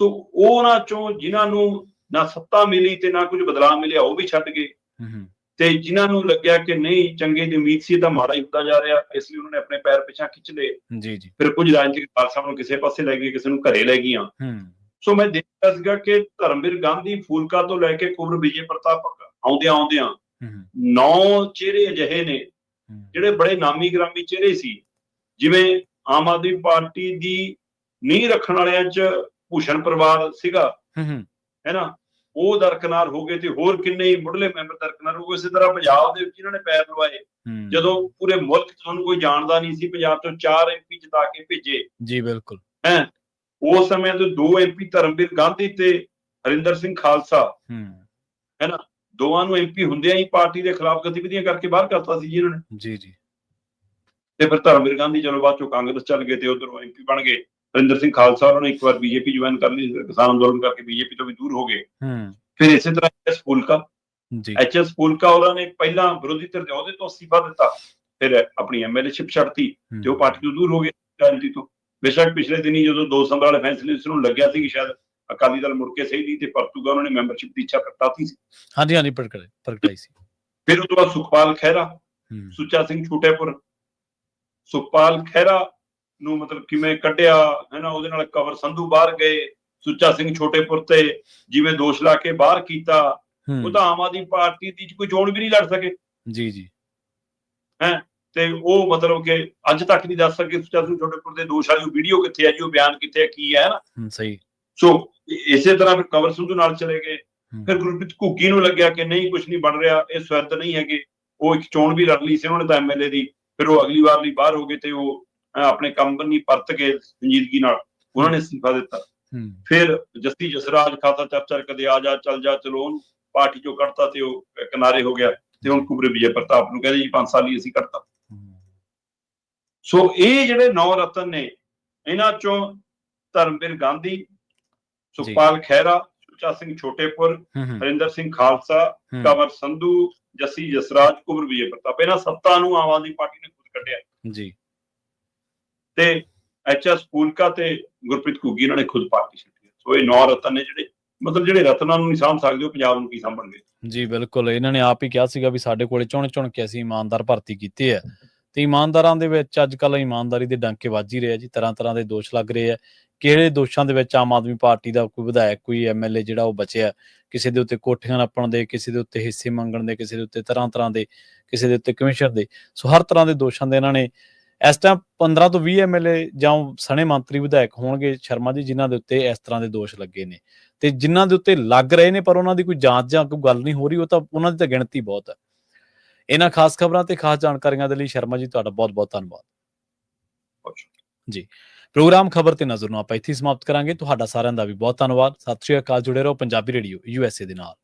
ਸੋ ਉਹਨਾਂ ਚੋਂ ਜਿਨ੍ਹਾਂ ਨੂੰ ਨਾ ਸੱਤਾ ਮਿਲੀ ਤੇ ਨਾ ਕੁਝ ਬਦਲਾਅ ਮਿਲਿਆ ਉਹ ਵੀ ਛੱਡ ਗਏ, ਤੇ ਜਿਨ੍ਹਾਂ ਨੂੰ ਲੱਗਿਆ ਕਿ ਨਹੀਂ ਚੰਗੇ ਦੀ ਉਮੀਦ ਸੀ ਤਾਂ ਮਾੜਾ ਹੀ ਹੁੰਦਾ ਜਾ ਰਿਹਾ, ਇਸ ਲਈ ਉਹਨਾਂ ਨੇ ਆਪਣੇ ਪੈਰ ਪਿੱਛੇ ਖਿੱਚ ਲਏ। ਫਿਰ ਕੁਝ ਰਾਜਨੀਤਿਕ ਪਾਰਟੀਆਂ ਨੂੰ ਕਿਸੇ ਪਾਸੇ ਲੈ ਗਏ, ਕਿਸੇ ਨੂੰ ਘਰੇ ਲੈ ਗਈਆਂ। ਸੋ ਮੈਂ ਦੇਖਿਆ ਸੀਗਾ ਕਿ ਧਰਮਵੀਰ ਗਾਂਧੀ ਫੂਲਕਾ ਤੋਂ ਲੈ ਕੇ ਕੁਮਰ ਵਿਜੇ ਪ੍ਰਤਾਪ ਆਉਂਦਿਆਂ 9 ਚਿਹਰੇ ਅਜਿਹੇ ਨੇ ਜਿਹੜੇ ਬੜੇ ਨਾਮੀ ਗ੍ਰਾਮੀ ਚਿਹਰੇ ਸੀ। ਜਿਵੇਂ ਆਮ ਆਦਮੀ ਪਾਰਟੀ ਦੀ ਨੀਂਹ ਰੱਖਣ ਵਾਲਿਆਂ 'ਚ ਭੂਸ਼ਣ ਪਰਿਵਾਰ ਸੀਗਾ, ਹੈ ਨਾ, ਉਹ ਦਰਕਨਾਰ ਹੋ ਗਏ ਤੇ ਹੋਰ ਕਿੰਨੇ ਹੀ ਮੁੱਢਲੇ ਮੈਂਬਰ ਦਰਕਨਾਰ ਹੋ ਗਏ। ਇਸੇ ਤਰ੍ਹਾਂ ਪੰਜਾਬ ਦੇ ਵਿੱਚ ਇਹਨਾਂ ਨੇ ਪੈਰ ਲਵਾਏ ਜਦੋਂ ਪੂਰੇ ਮੁਲਕ 'ਚ ਤੁਹਾਨੂੰ ਕੋਈ ਜਾਣਦਾ ਨਹੀਂ ਸੀ, ਪੰਜਾਬ ਤੋਂ 4 MP ਜਿਤਾ ਕੇ ਭੇਜੇ ਜੀ। ਬਿਲਕੁਲ। ਉਸ ਸਮੇਂ ਦੇ 2 MP ਧਰਮਵੀਰ ਗਾਂਧੀ ਤੇ ਹਰਿੰਦਰ ਸਿੰਘ ਖਾਲਸਾ, ਹੈ ਨਾ, ਦੋਵਾਂ ਨੂੰ MP ਹੁੰਦਿਆਂ ਹੀ ਪਾਰਟੀ ਦੇ ਖਿਲਾਫ ਗਤੀਵਿਧੀਆਂ ਕਰਕੇ ਬਾਹਰ ਕਰਤਾ ਸੀ ਜੀ ਇਹਨਾਂ ਨੇ। ਜੀ ਜੀ। ਤੇ ਫਿਰ ਧਰਮਵੀਰ ਗਾਂਧੀ ਚਲੋ ਬਾਅਦ ਚੋਂ ਕਾਂਗਰਸ ਚੱਲ ਗਏ ਤੇ ਉਧਰੋਂ MP ਬਣ ਗਏ। ਹਰਿੰਦਰ ਸਿੰਘ ਖਾਲਸਾ ਉਹਨਾਂ ਨੇ ਇੱਕ ਵਾਰ ਬੀਜੇਪੀ ਜੁਆਇਨ ਕਰ ਲਈ, ਕਿਸਾਨ ਅੰਦੋਲਨ ਕਰਕੇ ਬੀਜੇਪੀ ਤੋਂ ਵੀ ਦੂਰ ਹੋ ਗਏ। ਫਿਰ ਇਸੇ ਤਰ੍ਹਾਂ HS ਫੂਲਕਾ ਉਹਨਾਂ ਨੇ ਪਹਿਲਾਂ ਵਿਰੋਧੀ ਧਿਰ ਦੇ ਅਹੁਦੇ ਤੋਂ ਅਸਤੀਫਾ ਦਿੱਤਾ, ਫਿਰ ਆਪਣੀ ਐਮਐਲਏਸ਼ਿਪ ਛੱਡਤੀ ਤੇ ਉਹ ਪਾਰਟੀ ਤੋਂ ਦੂਰ ਹੋ ਗਏ ਰਾਜਨੀਤੀ ਤੋਂ। ਬੇਸ਼ੱਕ ਪਿਛਲੇ ਦਿਨੀ ਜਦੋਂ 2 ਦਸੰਬਰ ਵਾਲੇ ਫੈਸਲੇ ਨੂੰ ਲੱਗਿਆ ਸੀ ਕਿ ਸ਼ਾਇਦ ਅਕਾਲੀ ਦਲ ਮੁੜ ਕੇ ਸਹੀ ਨਹੀਂ ਤੇ ਪਰਤੂਗਾ, ਉਹਨਾਂ ਨੇ ਮੈਂਬਰਸ਼ਿਪ ਦੀ ਇੱਛਾ ਪ੍ਰਗਟਾਤੀ ਸੀ। ਹਾਂਜੀ ਪ੍ਰਗਟਾਈ ਸੀ। ਫਿਰ ਉਸ ਤੋਂ ਬਾਅਦ ਸੁਖਪਾਲ ਖਹਿਰਾ, ਸੁੱਚਾ ਸਿੰਘ ਛੋਟੇਪੁਰ, ਸੁਖਪਾਲ ਖਹਿਰਾ ਨੂੰ ਮਤਲਬ ਕਿਵੇਂ ਕੱਢਿਆ ਹੈ ਨਾ, ਉਹਦੇ ਨਾਲ ਕੰਵਰ ਸੰਧੂ ਬਾਹਰ ਗਏ, ਸੁੱਚਾ ਸਿੰਘ ਛੋਟੇਪੁਰ ਤੇ ਜਿਵੇਂ ਦੋਸ਼ ਲਾ ਕੇ ਬਾਹਰ ਕੀਤਾ, ਉਹ ਤਾਂ ਆਮ ਆਦਮੀ ਪਾਰਟੀ ਦੀ ਕੋਈ ਚੋਣ ਵੀ ਨਹੀਂ ਲੜ ਸਕੇ ਜੀ ਹੈ। ਤੇ ਉਹ ਮਤਲਬ ਕਿ ਅੱਜ ਤੱਕ ਨਹੀਂ ਦੱਸ ਸਕੇ ਸੁੱਚਾ ਸਿੰਘ ਛੋਟੇਪੁਰ ਦੇ ਦੋਸ਼ ਵਾਲੀ ਵੀਡੀਓ ਕਿੱਥੇ ਹੈ ਜੀ, ਉਹ ਬਿਆਨ ਕਿੱਥੇ ਹੈ, ਕੀ ਹੈ ਨਾ। ਸਹੀ। ਸੋ ਇਸੇ ਤਰ੍ਹਾਂ ਫਿਰ ਕੰਵਰ ਸੰਧੂ ਨਾਲ ਚਲੇ ਗਏ। ਫਿਰ ਗੁਰਪ੍ਰੀਤ ਘੁੱਗੀ ਨੂੰ ਲੱਗਿਆ ਕਿ ਨਹੀਂ ਕੁਝ ਨਹੀਂ ਬਣ ਰਿਹਾ, ਇਹ ਸਵੈਤ ਨਹੀਂ ਹੈਗੇ, ਉਹ ਇੱਕ ਚੋਣ ਵੀ ਲੜ ਲਈ ਸੀ ਉਹਨਾਂ ਨੇ ਤਾਂ ਐਮਐਲਏ ਦੀ, ਫਿਰ ਉਹ ਅਗਲੀ ਵਾਰ ਲਈ ਬਾਹਰ ਹੋ ਗਏ ਤੇ ਉਹ ਆਪਣੇ ਕੰਮ ਨਹੀਂ ਪਰਤ ਕੇ ਸੰਜੀਦਗੀ ਨਾਲ ਉਹਨਾਂ ਨੇ ਅਸਤੀਫਾ ਦਿੱਤਾ। ਫਿਰ ਜੱਸੀ ਜਸਰਾਜ ਖਾਸਾ ਚਰਚਾ ਕਦੇ ਆ ਜਾ ਚੱਲ ਜਾ, ਚਲੋ ਉਹਨੂੰ ਪਾਰਟੀ ਚੋਂ ਕੱਢਤਾ ਤੇ ਉਹ ਕਿਨਾਰੇ ਹੋ ਗਿਆ ਤੇ ਹੁਣ ਕੁਬਰੇ ਵਿਜੇ ਪ੍ਰਤਾਪ ਨੂੰ ਕਹਿੰਦੇ ਜੀ 5 ਸਾਲ ਹੀ ਅਸੀਂ ਕੱਢਤਾ। ਸੋ ਇਹ ਜਿਹੜੇ 9 ਰਤਨ ਨੇ, ਇਹਨਾਂ ਚੋਂ ਧਰਮਵੀਰ ਗਾਂਧੀ, ਸੁਖਪਾਲ ਖਹਿਰਾ, ਸੁੱਚਾ ਸਿੰਘ ਛੋਟੇਪੁਰ, ਹਰਿੰਦਰ ਸਿੰਘ ਖਾਲਸਾ, ਕੰਵਰ ਸੰਧੂ, ਜੱਸੀ ਜਸਰਾਜ, ਕੁਬਰ ਵਿਜੇ ਪ੍ਰਤਾਪ, ਇਹਨਾਂ 7 ਨੂੰ ਆਮ ਆਦਮੀ ਪਾਰਟੀ ਨੇ ਖੁਦ ਕੱਢਿਆ ਜੀ। ਤੇ ਐਚਐਸ ਫੂਲਕਾ ਤੇ ਗੁਰਪ੍ਰੀਤ ਘੁੱਗੀ ਇਹਨਾਂ ਨੇ ਖੁਦ ਪਾਰਟੀ ਛੱਡੀ। ਸੋ ਇਹ 9 ਰਤਨ ਨੇ ਜਿਹੜੇ ਮਤਲਬ ਜਿਹੜੇ ਰਤਨਾਂ ਨੂੰ ਨਹੀਂ ਸਾਂਭ ਸਕਦੇ, ਉਹ ਪੰਜਾਬ ਨੂੰ ਕੀ ਸਾਂਭਣਗੇ। ਜੀ ਬਿਲਕੁਲ, ਇਹਨਾਂ ਨੇ ਆਪ ਹੀ ਕਿਹਾ ਸੀਗਾ ਵੀ ਸਾਡੇ ਕੋਲੇ ਚੁਣ ਕੇ ਅਸੀਂ ਇਮਾਨਦਾਰ ਭਰਤੀ ਕੀਤੇ ਹੈ ਤੇ ਇਮਾਨਦਾਰਾਂ ਦੇ ਵਿੱਚ ਅੱਜ ਕੱਲ੍ਹ ਇਮਾਨਦਾਰੀ ਦੇ ਡਾਂਕੇ ਵੱਜ ਹੀ ਰਹੇ ਆ ਜੀ। ਤਰ੍ਹਾਂ ਦੇ ਦੋਸ਼ ਲੱਗ ਰਹੇ ਆ। ਕਿਹੜੇ ਦੋਸ਼ਾਂ ਦੇ ਵਿੱਚ ਆਮ ਆਦਮੀ ਪਾਰਟੀ ਦਾ ਕੋਈ ਵਿਧਾਇਕ, ਕੋਈ ਐਮਐਲਏ ਜਿਹੜਾ ਉਹ ਬਚਿਆ, ਕਿਸੇ ਦੇ ਉੱਤੇ ਕੋਠੀਆਂ ਨੱਪਣ ਦੇ, ਕਿਸੇ ਦੇ ਉੱਤੇ ਹਿੱਸੇ ਮੰਗਣ ਦੇ, ਕਿਸੇ ਦੇ ਉੱਤੇ ਤਰ੍ਹਾਂ ਦੇ, ਕਿਸੇ ਦੇ ਉੱਤੇ ਕਮਿਸ਼ਨ ਦੇ। ਸੋ ਹਰ ਤਰ੍ਹਾਂ ਦੇ ਦੋਸ਼ਾਂ ਦੇ ਇਹਨਾਂ ਨੇ ਇਸ ਟਾਈਮ 15 ਤੋਂ 20 ਐਮਐਲਏ ਜਾਂ ਸਣੇ ਮੰਤਰੀ ਵਿਧਾਇਕ ਹੋਣਗੇ ਸ਼ਰਮਾ ਜੀ, ਜਿਨ੍ਹਾਂ ਦੇ ਉੱਤੇ ਇਸ ਤਰ੍ਹਾਂ ਦੇ ਦੋਸ਼ ਲੱਗੇ ਨੇ ਤੇ ਜਿਨ੍ਹਾਂ ਦੇ ਉੱਤੇ ਲੱਗ ਰਹੇ ਨੇ, ਪਰ ਉਹਨਾਂ ਦੀ ਕੋਈ ਜਾਂਚ ਜਾਂ ਕੋਈ ਗੱਲ ਨਹੀਂ ਹੋ ਰਹੀ। ਉਹ ਤਾਂ ਉਹਨਾਂ ਦੀ ਤਾਂ ਗਿਣਤੀ ਬਹੁਤ ਹੈ। ਇਹਨਾਂ ਖਾਸ ਖਬਰਾਂ ਤੇ ਖਾਸ ਜਾਣਕਾਰੀਆਂ ਦੇ ਲਈ ਸ਼ਰਮਾ ਜੀ ਤੁਹਾਡਾ ਬਹੁਤ ਬਹੁਤ ਧੰਨਵਾਦ ਜੀ। ਪ੍ਰੋਗਰਾਮ ਖਬਰ ਤੇ ਨਜ਼ਰ ਨੂੰ ਆਪਾਂ ਇੱਥੇ ਸਮਾਪਤ ਕਰਾਂਗੇ। ਤੁਹਾਡਾ ਸਾਰਿਆਂ ਦਾ ਵੀ ਬਹੁਤ ਧੰਨਵਾਦ। ਸਤਿ ਸ਼੍ਰੀ ਅਕਾਲ। ਜੁੜੇ ਰਹੋ ਪੰਜਾਬੀ ਰੇਡੀਓ USA ਦੇ ਨਾਲ।